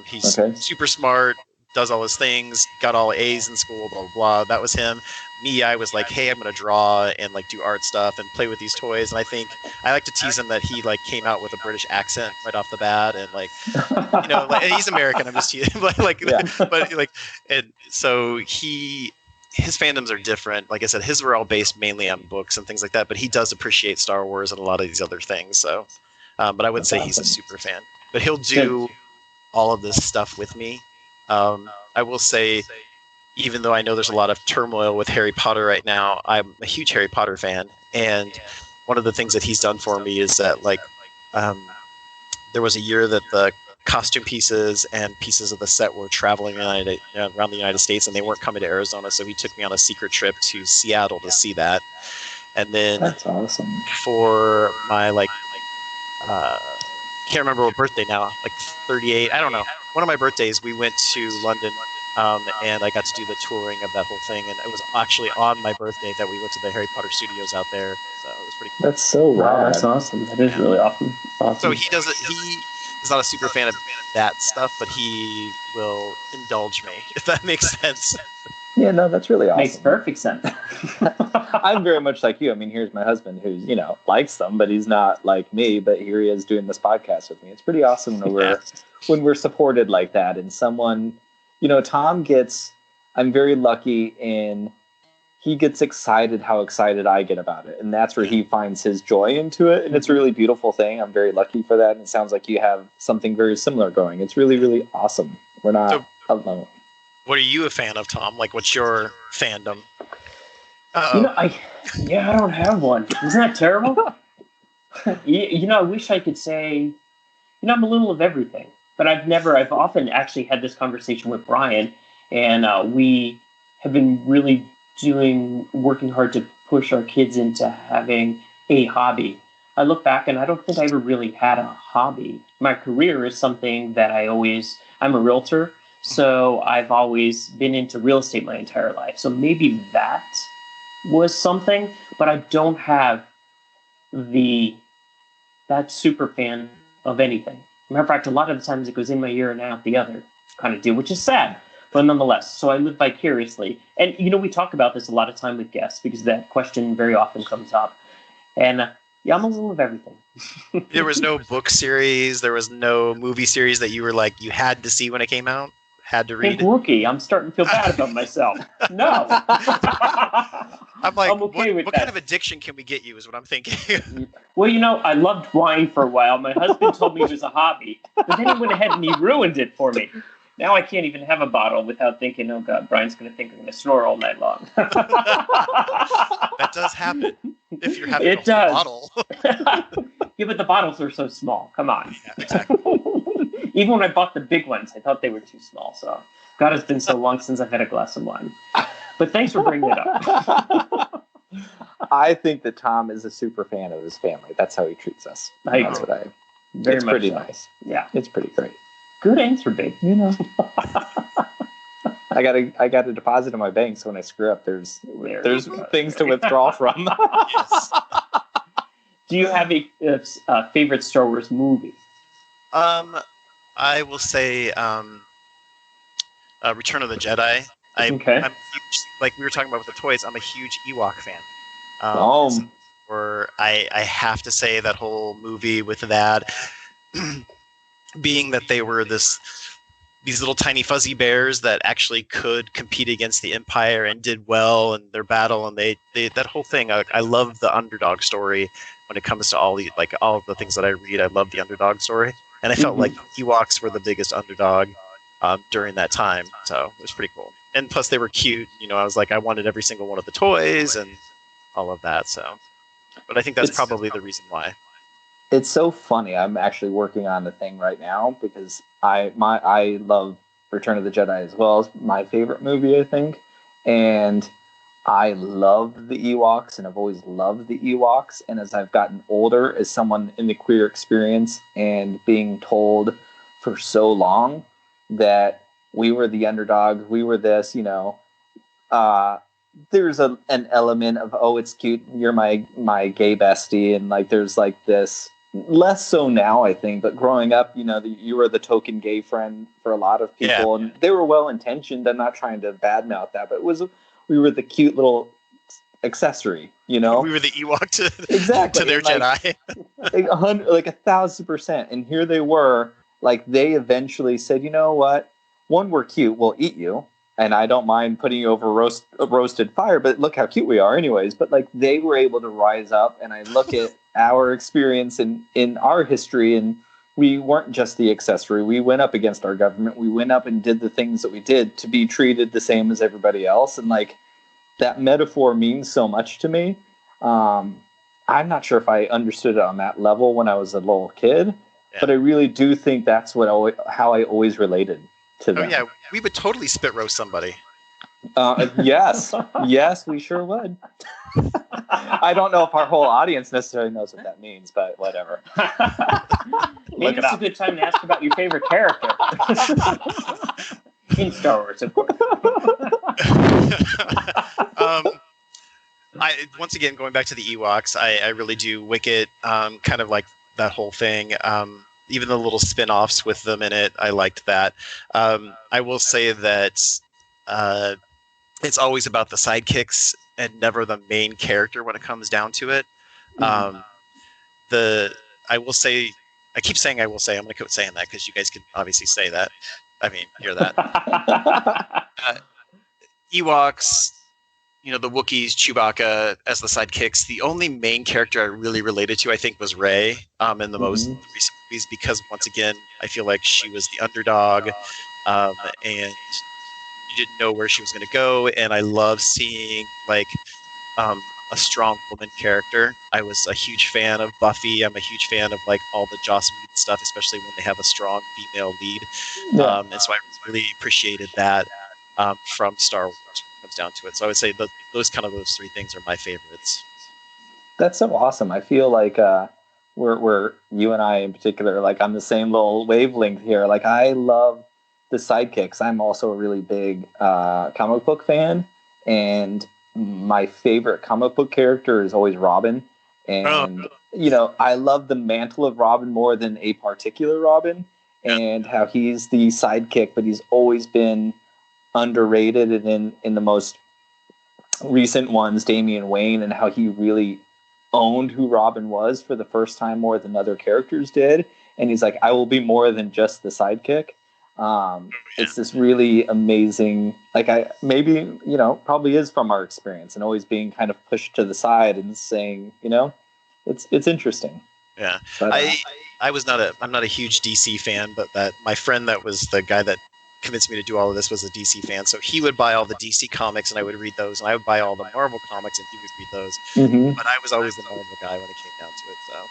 Speaker 3: He's super smart, does all his things, got all A's in school, blah, blah, blah. That was him. Me, I was like, hey, I'm going to draw and like do art stuff and play with these toys. And I think I like to tease him that he like came out with a British accent right off the bat. And like, and he's American. I'm just teasing, but and so his fandoms are different. Like I said, his were all based mainly on books and things like that, but he does appreciate Star Wars and a lot of these other things. So, but I wouldn't say he's a super fan, but he'll do all of this stuff with me. I will say, even though I know there's a lot of turmoil with Harry Potter right now, I'm a huge Harry Potter fan. And one of the things that he's done for me is that, like, there was a year that the costume pieces and pieces of the set were traveling around the United States, and they weren't coming to Arizona. So he took me on a secret trip to Seattle to see that. And then
Speaker 4: that's awesome.
Speaker 3: For my, can't remember what birthday now, like 38, I don't know. One of my birthdays, we went to London, and I got to do the touring of that whole thing. And it was actually on my birthday that we went to the Harry Potter studios out there. So it was pretty cool.
Speaker 4: That's so rad.
Speaker 5: Wow, that's awesome. That is really awesome.
Speaker 3: So he is not a super fan of that stuff, but he will indulge me, if that makes sense.
Speaker 4: Yeah, no, that's really awesome.
Speaker 5: Makes perfect sense.
Speaker 4: I'm very much like you. I mean, here's my husband who's, likes them, but he's not like me. But here he is doing this podcast with me. It's pretty awesome when we're supported like that. And someone, Tom I'm very lucky in, he gets excited how excited I get about it. And that's where he finds his joy into it. And it's a really beautiful thing. I'm very lucky for that. And it sounds like you have something very similar going. It's really, really awesome. We're not alone.
Speaker 3: What are you a fan of, Tom? Like, what's your fandom?
Speaker 5: I don't have one. Isn't that terrible? I wish I could say, I'm a little of everything. But I've often actually had this conversation with Brian, and we have been really working hard to push our kids into having a hobby. I look back and I don't think I ever really had a hobby. My career is something that I'm a realtor. So I've always been into real estate my entire life. So maybe that was something, but I don't have that super fan of anything. Matter of fact, a lot of the times it goes in my ear and out the other kind of deal, which is sad, but nonetheless. So I live vicariously. And, we talk about this a lot of time with guests because that question very often comes up. And I'm a little of everything.
Speaker 3: There was no book series. There was no movie series that you were like, you had to see when it came out? Had to read?
Speaker 5: Pink Wookiee. I'm starting to feel bad about myself. No.
Speaker 3: I'm like,
Speaker 5: I'm okay with
Speaker 3: what
Speaker 5: that.
Speaker 3: kind of addiction can we get you is what I'm thinking.
Speaker 5: Well, I loved wine for a while. My husband told me it was a hobby, but then he went ahead and he ruined it for me. Now I can't even have a bottle without thinking, oh God, Brian's going to think I'm going to snore all night long.
Speaker 3: That does happen if you're having a bottle.
Speaker 5: Yeah, but the bottles are so small. Come on.
Speaker 3: Yeah, exactly.
Speaker 5: Even when I bought the big ones, I thought they were too small. So, God, it's been so long since I've had a glass of wine. But thanks for bringing it up.
Speaker 4: I think that Tom is a super fan of his family. That's how he treats us. That's what it's pretty nice. Yeah, it's pretty great.
Speaker 5: Good answer, babe.
Speaker 4: I got a deposit in my bank, so when I screw up, there's things to withdraw from.
Speaker 3: Yes.
Speaker 5: Do you have a favorite Star Wars movie?
Speaker 3: I will say Return of the Jedi. I'm huge, like we were talking about with the toys, I'm a huge Ewok fan. Or I have to say that whole movie with that. being that they were these little tiny fuzzy bears that actually could compete against the Empire and did well in their battle, and they that whole thing. I love the underdog story when it comes to all of the things that I read. I love the underdog story, and I felt like Ewoks were the biggest underdog during that time, so it was pretty cool. And plus, they were cute. I was like, I wanted every single one of the toys and all of that. So, but I think that's probably the reason why.
Speaker 4: It's so funny. I'm actually working on the thing right now because I love Return of the Jedi as well. It's my favorite movie, I think. And I love the Ewoks, and I've always loved the Ewoks. And as I've gotten older, as someone in the queer experience and being told for so long that we were the underdog, we were this, there's an element of, oh, it's cute, you're my gay bestie, and like there's like this. Less so now, I think, but growing up, you were the token gay friend for a lot of people, and they were well-intentioned. I'm not trying to badmouth that, but we were the cute little accessory, We
Speaker 3: were the Ewok to their Jedi.
Speaker 4: like 1,000%. And here they were, like they eventually said, you know what? One, we're cute, we'll eat you. And I don't mind putting you over a roasted fire, but look how cute we are anyways. But like they were able to rise up, and I look at our experience in our history, and we weren't just the accessory. We went up against our government. We went up and did the things that we did to be treated the same as everybody else. And like that metaphor means so much to me. I'm not sure if I understood it on that level when I was a little kid, but I really do think that's how I always related to them.
Speaker 3: Oh yeah, we would totally spit roast somebody.
Speaker 4: Yes, we sure would. I don't know if our whole audience necessarily knows what that means, but whatever.
Speaker 5: Maybe it's a good time to ask about your favorite character in Star Wars, of course.
Speaker 3: Once again, going back to the Ewoks, I really do Wicket, kind of like that whole thing. Even the little spin-offs with them in it, I liked that. I will say that it's always about the sidekicks and never the main character when it comes down to it. I will say, I keep saying I will say, I'm going to quit saying that because you guys can obviously say that. I mean, hear that. Ewoks, the Wookiees, Chewbacca as the sidekicks. The only main character I really related to, I think, was Rey in the most recent movies, because once again, I feel like she was the underdog, and you didn't know where she was going to go. And I love seeing a strong woman character. I was a huge fan of Buffy. I'm a huge fan of all the Joss Whedon stuff, especially when they have a strong female lead. And so I really appreciated that from Star Wars. Comes down to it. So I would say those three things are my favorites.
Speaker 4: That's so awesome. I feel like we're you and I in particular, on the same little wavelength here. I love the sidekicks. I'm also a really big comic book fan, and my favorite comic book character is always Robin. And I love the mantle of Robin more than a particular Robin, and how he's the sidekick, but he's always been underrated. And in the most recent ones, Damian Wayne, and how he really owned who Robin was for the first time more than other characters did. And he's like, I will be more than just the sidekick. It's this really amazing, probably is from our experience and always being kind of pushed to the side and saying, it's interesting.
Speaker 3: Yeah.
Speaker 4: But,
Speaker 3: I'm not a huge DC fan, but that my friend that was the guy that convinced me to do all of this was a DC fan. So he would buy all the DC comics and I would read those, and I would buy all the Marvel comics and he would read those. But I was always the Marvel guy when it came down to it. So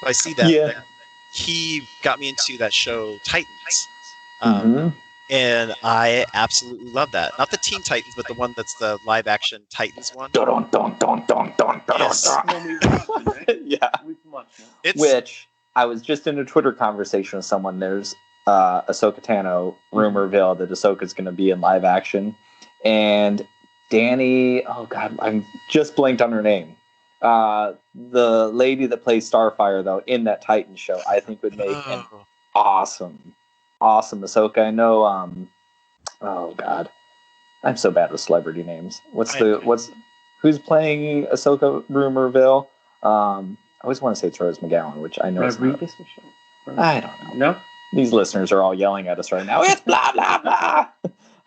Speaker 3: I see that.
Speaker 4: Yeah.
Speaker 3: He got me into that show Titans. And I absolutely love that. Not the Teen Titans, but the one that's the live action Titans one.
Speaker 4: Yes. Yeah. Which I was just in a Twitter conversation with someone. There's Ahsoka Tano rumorville that Ahsoka's going to be in live action, and Danny, oh god, I'm just blanked on her name. The lady that plays Starfire, though, in that Titan show, I think would make an awesome Ahsoka. I know. Oh god, I'm so bad with celebrity names. Who's playing Ahsoka rumorville? I always want to say it's Rose McGowan, which I know.
Speaker 5: Rodriguez?
Speaker 4: I don't know.
Speaker 5: No.
Speaker 4: These listeners are all yelling at us right now. It's blah blah blah.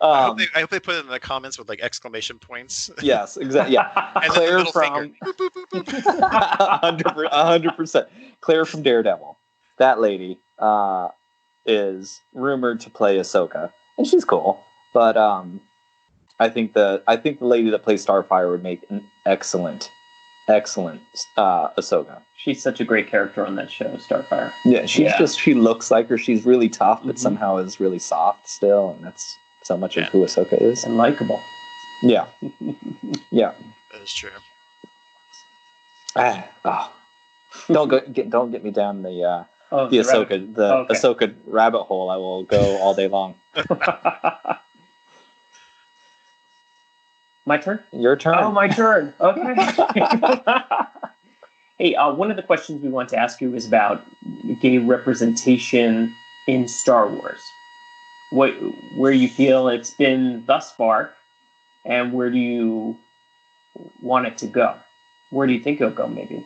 Speaker 3: I hope they put it in the comments with like exclamation points.
Speaker 4: Yes, exactly. Yeah,
Speaker 3: and
Speaker 4: Claire
Speaker 3: then the
Speaker 4: from
Speaker 3: boop, boop, boop, boop.
Speaker 4: 100%. Claire from Daredevil. That lady is rumored to play Ahsoka, and she's cool. But I think the lady that plays Starfire would make an excellent Ahsoka.
Speaker 5: She's such a great character on that show, Starfire.
Speaker 4: Yeah, she looks like her. She's really tough, but somehow is really soft still, and that's so much of who Ahsoka is.
Speaker 5: And likable.
Speaker 4: Yeah. Yeah.
Speaker 3: That is true.
Speaker 4: Don't get me down the Ahsoka rabbit hole. I will go all day long.
Speaker 5: My turn?
Speaker 4: Your turn.
Speaker 5: Oh, my turn. Okay. Hey, one of the questions we want to ask you is about gay representation in Star Wars. Where you feel it's been thus far, and where do you want it to go? Where do you think it'll go, maybe?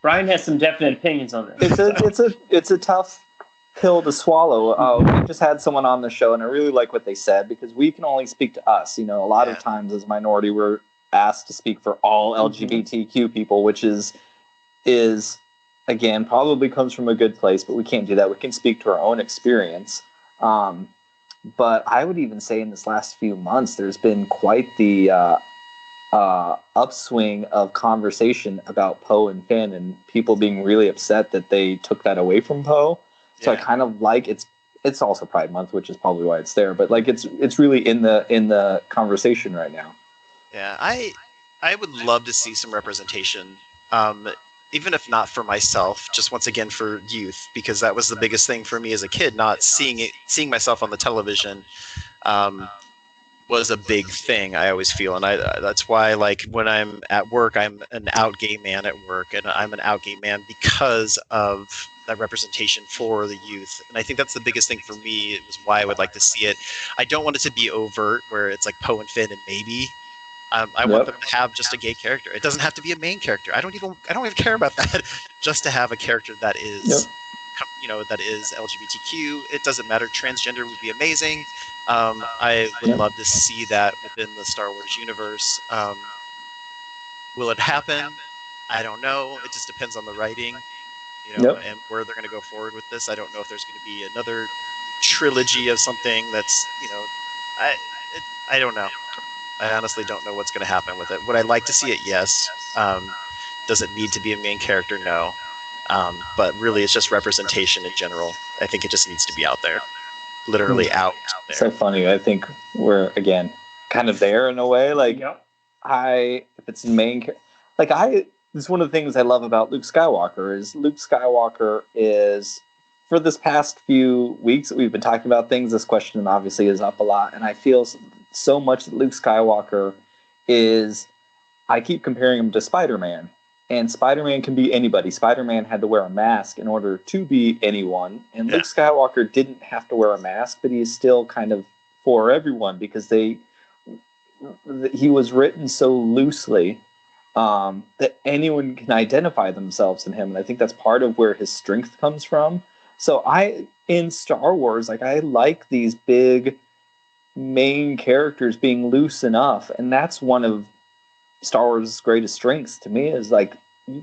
Speaker 5: Brian has some definite opinions on this.
Speaker 4: It's a tough pill to swallow. We just had someone on the show, and I really like what they said, because we can only speak to us. A lot of times as a minority, we're asked to speak for all LGBTQ people, which is again, probably comes from a good place, but we can't do that. We can speak to our own experience. But I would even say in this last few months, there's been quite the upswing of conversation about Poe and Finn, and people being really upset that they took that away from Poe. So I kind of like it's also Pride Month, which is probably why it's there. But like it's really in the conversation right now.
Speaker 3: Yeah, I would love to see some representation. Even if not for myself, just once again for youth, because that was the biggest thing for me as a kid. Not seeing myself on the television was a big thing. I always feel, and that's why, like, when I'm at work, I'm an out gay man at work, and I'm an out gay man because of that representation for the youth. And I think that's the biggest thing for me. It was why I would like to see it. I don't want it to be overt, where it's like Poe and Finn and maybe. I want them to have just a gay character. It doesn't have to be a main character. I don't even care about that. Just to have a character that is, that is LGBTQ. It doesn't matter. Transgender would be amazing. I would love to see that within the Star Wars universe. Will it happen? I don't know. It just depends on the writing, and where they're going to go forward with this. I don't know if there's going to be another trilogy of something that's, I don't know. I honestly don't know what's going to happen with it. Would I like to see it? Yes. Does it need to be a main character? No. But really, it's just representation in general. I think it just needs to be out there. Literally out there.
Speaker 4: So funny. I think we're, again, kind of there in a way. Like, if it's main it's one of the things I love about Luke Skywalker is, for this past few weeks that we've been talking about things, this question obviously is up a lot. And I feel so much that Luke Skywalker I keep comparing him to Spider-Man. And Spider-Man can be anybody. Spider-Man had to wear a mask in order to be anyone. And Luke Skywalker didn't have to wear a mask, but he's still kind of for everyone, because he was written so loosely that anyone can identify themselves in him. And I think that's part of where his strength comes from. So in Star Wars, I like these big main characters being loose enough. And that's one of Star Wars' greatest strengths to me, is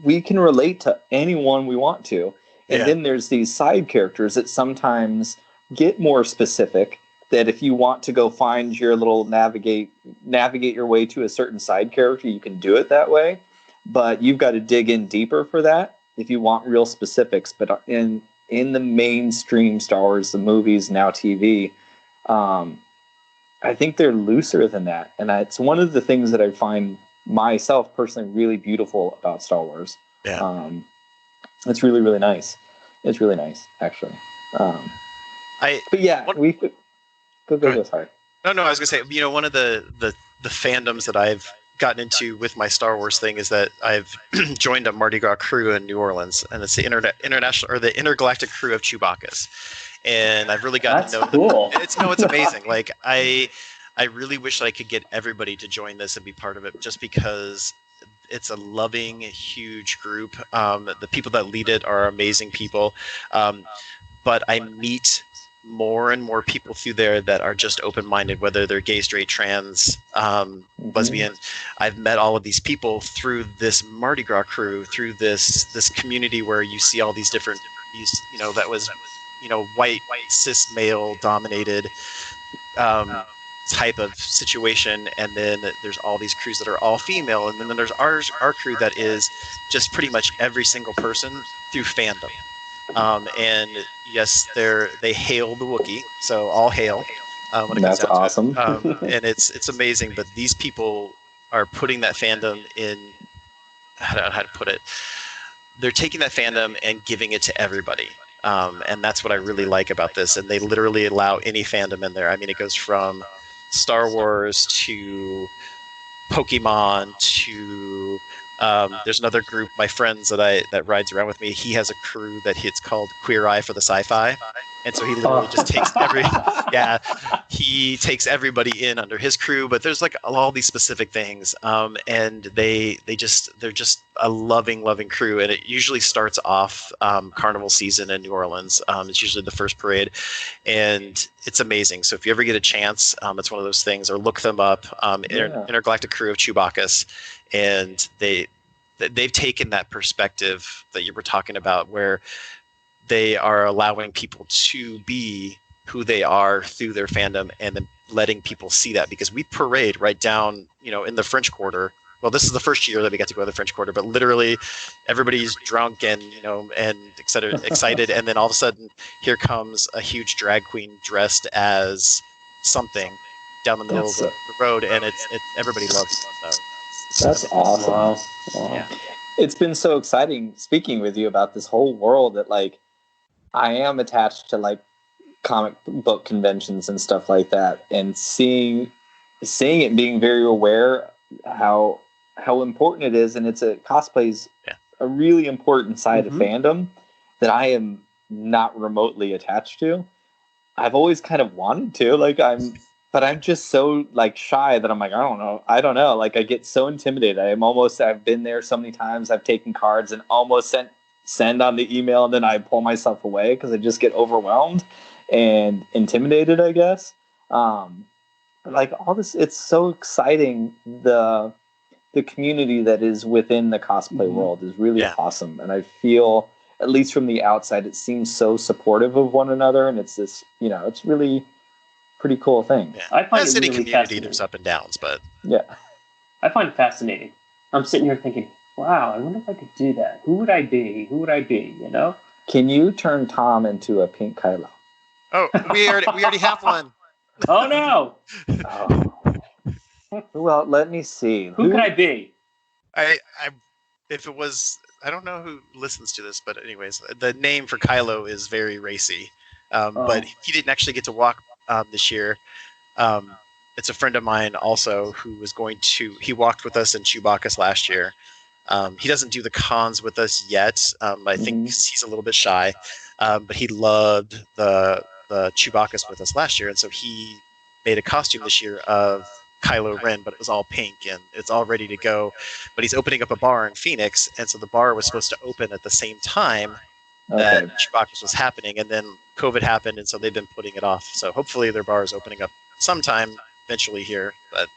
Speaker 4: we can relate to anyone we want to. And then there's these side characters that sometimes get more specific, that if you want to go find your little navigate your way to a certain side character, you can do it that way. But you've got to dig in deeper for that if you want real specifics. But in the mainstream Star Wars, the movies, now TV, I think they're looser than that. And it's one of the things that I find myself personally really beautiful about Star Wars. It's really, really nice. It's really nice, actually. Sorry.
Speaker 3: No, I was gonna say, one of the fandoms that I've gotten into with my Star Wars thing is that I've joined a Mardi Gras crew in New Orleans, and it's the international, or the intergalactic crew of Chewbacca's. And I've really gotten to know
Speaker 5: cool.
Speaker 3: It's amazing. Like, I really wish I could get everybody to join this and be part of it, just because It's a loving, huge group. The people that lead it are amazing people. But I meet more and more people through there that are just open-minded, whether they're gay, straight, trans, lesbian. I've met all of these people through this Mardi Gras crew, through this community where you see all these different, that was, white, cis male dominated type of situation, and then there's all these crews that are all female, and then there's our crew that is just pretty much every single person through fandom. And yes, they hail the Wookiee, so all hail.
Speaker 4: That's awesome.
Speaker 3: And it's amazing, but these people are putting that fandom in. I don't know how to put it. They're taking that fandom and giving it to everybody. And that's what I really like about this. And they literally allow any fandom in there. I mean, it goes from Star Wars to Pokemon to there's another group, my friends that rides around with me. He has a crew that it's called Qi'ra for the sci-fi, and so he literally just takes he takes everybody in under his crew. But there's like all these specific things, and they're just a loving crew. And it usually starts off carnival season in New Orleans. It's usually the first parade, and it's amazing. So if you ever get a chance, it's one of those things, or look them up. Intergalactic Crew of Chewbacca's. And they've taken that perspective that you were talking about, where they are allowing people to be who they are through their fandom, and then letting people see that, because we parade right down, in the French Quarter. Well, this is the first year that we got to go to the French Quarter, but literally everybody's drunk and excited, and then all of a sudden here comes a huge drag queen dressed as something down the middle of the road, and it's everybody loves it. So.
Speaker 4: That's awesome. Wow. Yeah. It's been so exciting speaking with you about this whole world that, like, I am attached to, like, comic book conventions and stuff like that, and seeing it, being very aware how important it is, and cosplay's a really important side of fandom that I am not remotely attached to. I've always kind of wanted to, but I'm just so, like, shy that I'm like, I don't know. Like, I get so intimidated. I've been there so many times. I've taken cards and almost send on the email, and then I pull myself away because I just get overwhelmed and intimidated, I guess. Like, all this, it's so exciting. The community that is within the cosplay world is really awesome. And I feel, at least from the outside, it seems so supportive of one another. And it's this, it's really pretty cool thing.
Speaker 3: Yeah.
Speaker 5: I find
Speaker 3: it really community, there's up and downs, but
Speaker 5: I find it fascinating. I'm sitting here thinking, wow, I wonder if I could do that. Who would I be? Can
Speaker 4: you turn Tom into a pink Kylo?
Speaker 3: Oh, we already have one.
Speaker 5: Oh no.
Speaker 4: Well, let me see.
Speaker 5: Who could I be?
Speaker 3: If it was, I don't know who listens to this, but anyways, the name for Kylo is very racy. But he didn't actually get to walk this year. It's a friend of mine also who was he walked with us in Chewbacca's last year. He doesn't do the cons with us yet. I think he's a little bit shy, but he loved the Chewbacca's with us last year. And so he made a costume this year of Kylo Ren, but it was all pink and it's all ready to go. But he's opening up a bar in Phoenix. And so the bar was supposed to open at the same time that Chewbacca's was happening, and then COVID happened, and so they've been putting it off. So hopefully their bar is opening up sometime eventually here. But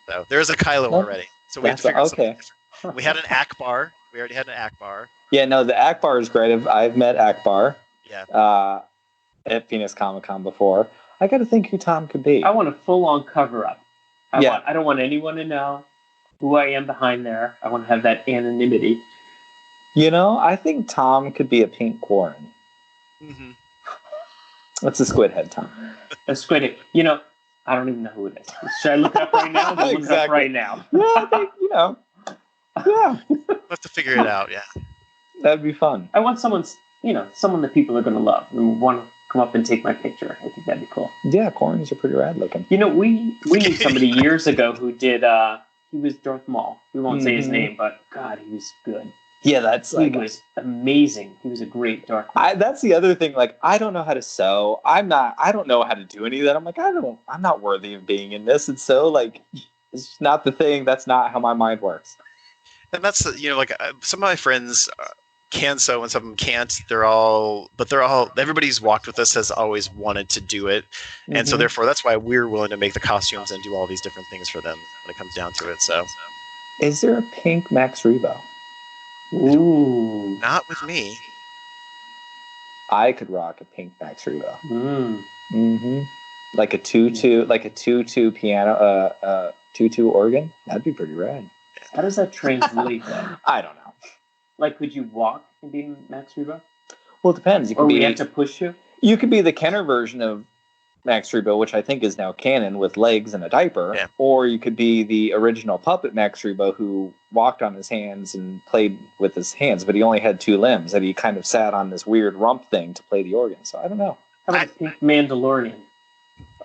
Speaker 3: so there's a Kylo already. So we have to figure something different. We had an Akbar. We already had an Akbar.
Speaker 4: Yeah, no, the Akbar is great. I've met Akbar.
Speaker 3: Yeah.
Speaker 4: At Phoenix Comic-Con before. I got to think who Tom could be.
Speaker 5: I want a full-on cover-up. I don't want anyone to know who I am behind there. I want to have that anonymity.
Speaker 4: I think Tom could be a pink Quarren.
Speaker 3: Mm-hmm.
Speaker 4: What's a squid head, Tom?
Speaker 5: A squid head. I don't even know who it is. Should I look it up right now? Look it up right now.
Speaker 4: Yeah, I think, yeah.
Speaker 3: We'll have to figure it out, yeah.
Speaker 4: That'd be fun.
Speaker 5: I want someone that people are going to love and want to come up and take my picture. I think that'd be cool.
Speaker 4: Yeah, Quarrens are pretty rad looking.
Speaker 5: We knew somebody years ago who did, he was Darth Maul. We won't say his name, but God, he was good.
Speaker 4: Yeah,
Speaker 5: he was amazing. He was a great Darth Maul.
Speaker 4: That's the other thing. Like, I don't know how to sew. I don't know how to do any of that. I'm like, I'm not worthy of being in this. It's so, like, it's not the thing. That's not how my mind works.
Speaker 3: And that's like some of my friends can sew and some of them can't. Everybody's walked with us has always wanted to do it, and so therefore that's why we're willing to make the costumes and do all these different things for them when it comes down to it. So,
Speaker 4: is there a pink Max Rebo?
Speaker 5: Ooh,
Speaker 3: not with me.
Speaker 4: I could rock a pink Max Rebo. Like a 2-2 piano, 2-2 organ. That'd be pretty rad.
Speaker 5: How does that translate though?
Speaker 4: I don't know.
Speaker 5: Like, could you walk and be Max Rebo?
Speaker 4: Well, it depends.
Speaker 5: We have to push you?
Speaker 4: You could be the Kenner version of Max Rebo, which I think is now canon, with legs and a diaper.
Speaker 3: Yeah.
Speaker 4: Or you could be the original puppet Max Rebo who walked on his hands and played with his hands, but he only had 2 limbs, and he kind of sat on this weird rump thing to play the organ. So I don't know.
Speaker 5: How about Pink Mandalorian?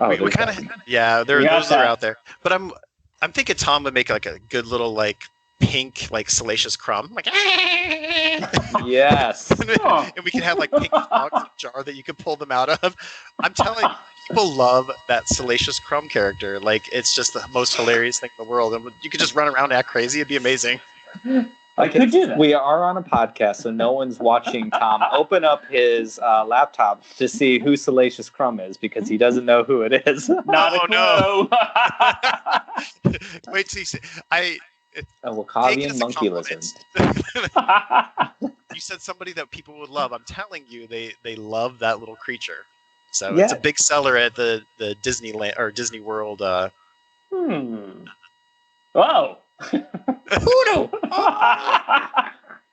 Speaker 3: Oh, we kind of those are out there. But I'm thinking Tom would make like a good little like pink like Salacious Crumb, like
Speaker 4: yes,
Speaker 3: and we can have like pink frogs in a jar that you can pull them out of. I'm telling you, people love that Salacious Crumb character. Like, it's just the most hilarious thing in the world, and you could just run around and act crazy. It'd be amazing.
Speaker 5: I could do that.
Speaker 4: We are on a podcast, so no one's watching Tom open up his laptop to see who Salacious Crumb is, because he doesn't know who it is.
Speaker 5: Not a clue.
Speaker 3: No. Wait till you see.
Speaker 4: A Wakavian monkey lizard.
Speaker 3: You said somebody that people would love. I'm telling you, they love that little creature. So it's a big seller at the Disneyland or Disney World.
Speaker 5: Whoa.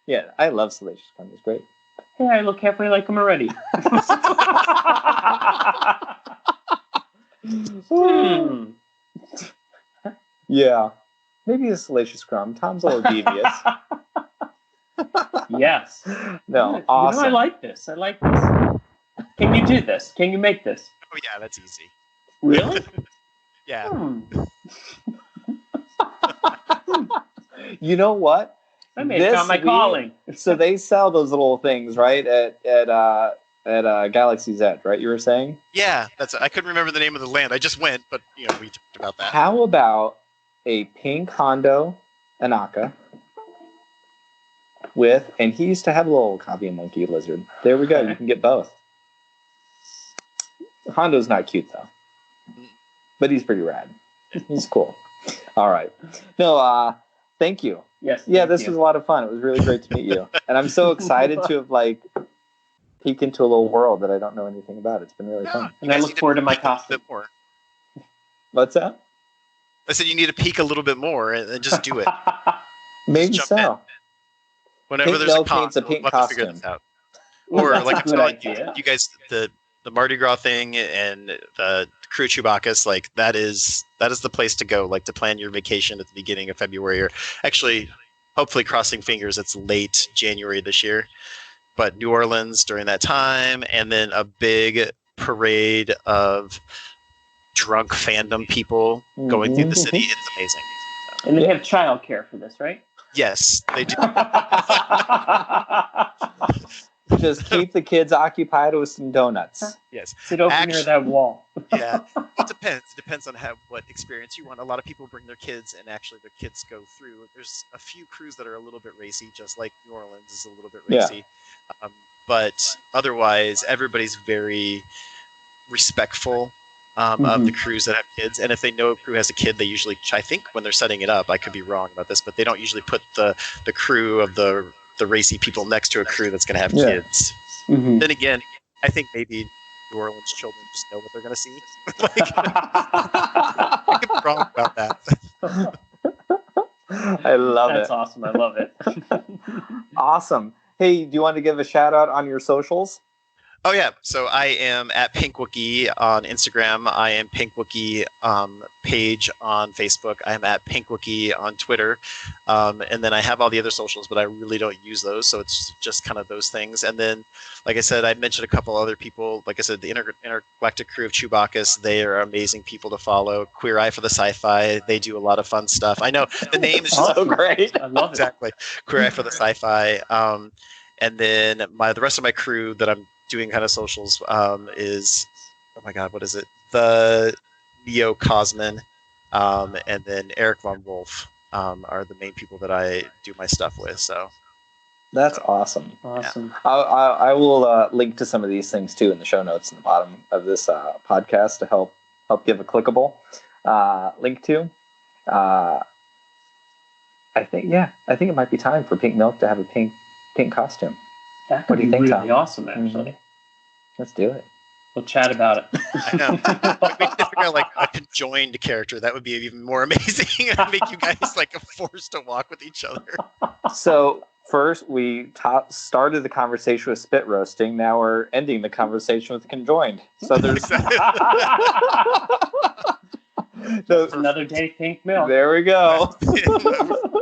Speaker 4: Yeah, I love Salacious Crumb. It's great.
Speaker 5: Hey, I look halfway like him already.
Speaker 4: Yeah. Maybe a Salacious Crumb. Tom's a little devious.
Speaker 5: Yes.
Speaker 4: No, awesome.
Speaker 5: I like this. Can you do this? Can you make this?
Speaker 3: Oh, yeah, that's easy.
Speaker 5: Really?
Speaker 3: Yeah.
Speaker 4: You know what?
Speaker 5: I may have found my calling.
Speaker 4: So they sell those little things, right, at Galaxy's Edge, right? You were saying?
Speaker 3: Yeah, I couldn't remember the name of the land. I just went, but we talked about that.
Speaker 4: How about a pink Hondo Anaka and he used to have a little copy of monkey lizard. There we go. You can get both. Hondo's not cute though, but he's pretty rad. He's cool. All right. No, thank you.
Speaker 5: Yes.
Speaker 4: Yeah, this was a lot of fun. It was really great to meet you, and I'm so excited to have peek into a little world that I don't know anything about. It's been really fun,
Speaker 5: and I look forward to my costume.
Speaker 3: More.
Speaker 4: What's that?
Speaker 3: I said you need to peek a little bit more and just do it.
Speaker 4: Maybe so.
Speaker 3: In. Whenever
Speaker 4: pink
Speaker 3: there's a con,
Speaker 4: paint's a pink
Speaker 3: we'll have to figure this out. Or like I'm telling you guys, the Mardi Gras thing and the crew Chewbacca's, like that is the place to go, like to plan your vacation at the beginning of February, or actually, hopefully, crossing fingers, it's late January this year. But New Orleans during that time, and then a big parade of drunk fandom people going through the city. It's amazing. So.
Speaker 5: And they have childcare for this, right?
Speaker 3: Yes, they do.
Speaker 4: Just keep the kids occupied with some donuts.
Speaker 3: Yes.
Speaker 5: Sit over near that wall.
Speaker 3: Yeah. It depends. It depends on what experience you want. A lot of people bring their kids, and actually their kids go through. There's a few crews that are a little bit racy, just like New Orleans is a little bit racy. Yeah. But otherwise, everybody's very respectful of the crews that have kids. And if they know a crew has a kid, they usually, I think when they're setting it up, I could be wrong about this, but they don't usually put the crew of the racy people next to a crew that's going to have kids. Mm-hmm. Then again, I think maybe New Orleans children just know what they're going to see. I could be wrong about that.
Speaker 4: I love it.
Speaker 5: That's awesome. I love it.
Speaker 4: Awesome. Hey, do you want to give a shout out on your socials?
Speaker 3: Oh, yeah. So I am at Pink Wookiee on Instagram. I am Pink Wookiee page on Facebook. I am at Pink Wookiee on Twitter. And then I have all the other socials, but I really don't use those. So it's just kind of those things. And then, like I said, I mentioned a couple other people. Like I said, the intergalactic crew of Chewbacca's, they are amazing people to follow. Qi'ra for the sci-fi. They do a lot of fun stuff. I know the name is just
Speaker 4: so great.
Speaker 5: I love it.
Speaker 3: Exactly. Qi'ra for the sci-fi. And then the rest of my crew that I'm doing kind of socials is, oh my god, what is it? The Neo Cosman, and then Eric von Wolf. are the main people that I do my stuff with. So
Speaker 4: that's awesome.
Speaker 5: Awesome.
Speaker 4: Yeah. I will link to some of these things too in the show notes in the bottom of this podcast to help give a clickable link to. I think it might be time for Pink Milk to have a pink costume.
Speaker 5: That could be really Tom? Awesome, actually.
Speaker 4: Mm-hmm. Let's do it.
Speaker 5: We'll chat about it.
Speaker 3: I know. We need to figure out like a conjoined character. That would be even more amazing. And make you guys like forced to walk with each other. So first, we started the conversation with spit roasting. Now we're ending the conversation with conjoined. So there's
Speaker 5: another day, Pink Milk.
Speaker 4: There we go.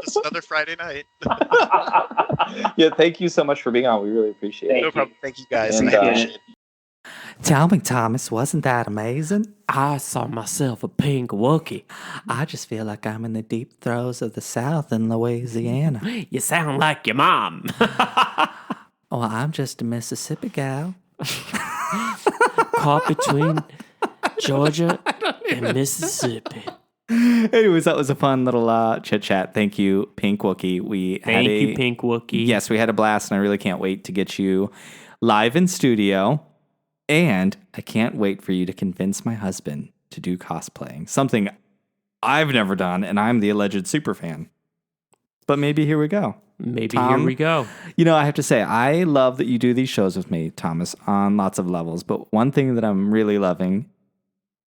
Speaker 3: Just another Friday night.
Speaker 4: Yeah, thank you so much for being on. We really appreciate it.
Speaker 3: No problem. Thank you guys.
Speaker 4: And,
Speaker 3: I appreciate it.
Speaker 1: Tell me, Thomas, wasn't that amazing?
Speaker 2: I saw myself a Pink Wookiee.
Speaker 1: I just feel like I'm in the deep throes of the South in Louisiana.
Speaker 2: You sound like your mom.
Speaker 1: Well, I'm just a Mississippi gal.
Speaker 2: Caught between Georgia and Mississippi.
Speaker 1: Anyways, that was a fun little chit chat. Thank you, Pink Wookiee.
Speaker 2: Thank you, Pink Wookiee.
Speaker 1: Yes, we had a blast, and I really can't wait to get you live in studio. And I can't wait for you to convince my husband to do cosplaying. Something I've never done, and I'm the alleged superfan. But maybe here we go.
Speaker 2: Maybe Tom, here we go.
Speaker 1: You know, I have to say, I love that you do these shows with me, Thomas, on lots of levels. But one thing that I'm really loving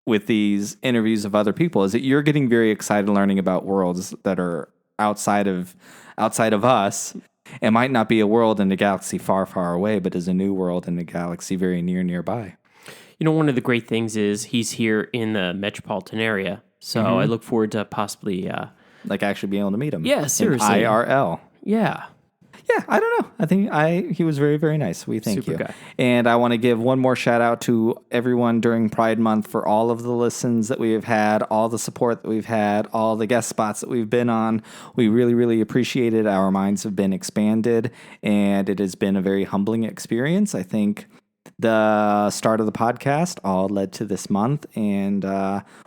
Speaker 1: with these interviews of other people is that you're getting very excited learning about worlds that are outside of us. It might not be a world in a galaxy far, far away, but is a new world in a galaxy very nearby.
Speaker 2: You know, one of the great things is he's here in the metropolitan area. So I look forward to possibly...
Speaker 1: like actually being able to meet him.
Speaker 2: Yeah, seriously.
Speaker 1: IRL.
Speaker 2: Yeah.
Speaker 1: Yeah, I don't know. I think he was very, very nice. We thank
Speaker 2: Super
Speaker 1: you.
Speaker 2: Guy.
Speaker 1: And I want to give one more shout out to everyone during Pride Month for all of the listens that we have had, all the support that we've had, all the guest spots that we've been on. We really, really appreciate it. Our minds have been expanded, and it has been a very humbling experience. I think the start of the podcast all led to this month, and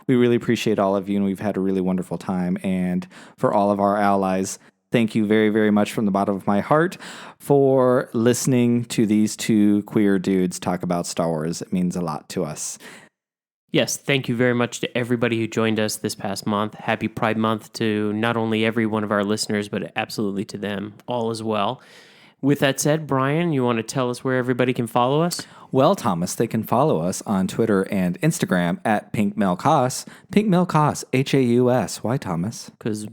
Speaker 1: we really appreciate all of you, and we've had a really wonderful time. And for all of our allies, thank you very, very much from the bottom of my heart for listening to these two queer dudes talk about Star Wars. It means a lot to us.
Speaker 2: Yes, thank you very much to everybody who joined us this past month. Happy Pride Month to not only every one of our listeners, but absolutely to them all as well. With that said, Brian, you want to tell us where everybody can follow us?
Speaker 1: Well, Thomas, they can follow us on Twitter and Instagram at pinkmilkhaus. Pinkmilkhaus, Haus. Why, Thomas?
Speaker 2: Because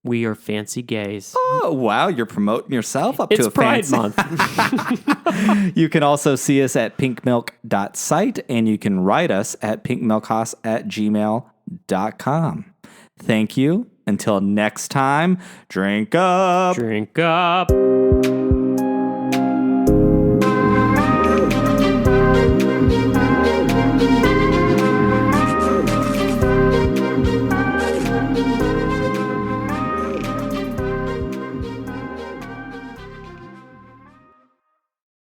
Speaker 2: we are fancy gays.
Speaker 1: Oh, wow. You're promoting yourself up to a
Speaker 2: Pride
Speaker 1: fancy...
Speaker 2: Month.
Speaker 1: You can also see us at pinkmilk.site, and you can write us at pinkmilkhaus@gmail.com. Thank you. Until next time, drink up.
Speaker 2: Drink up.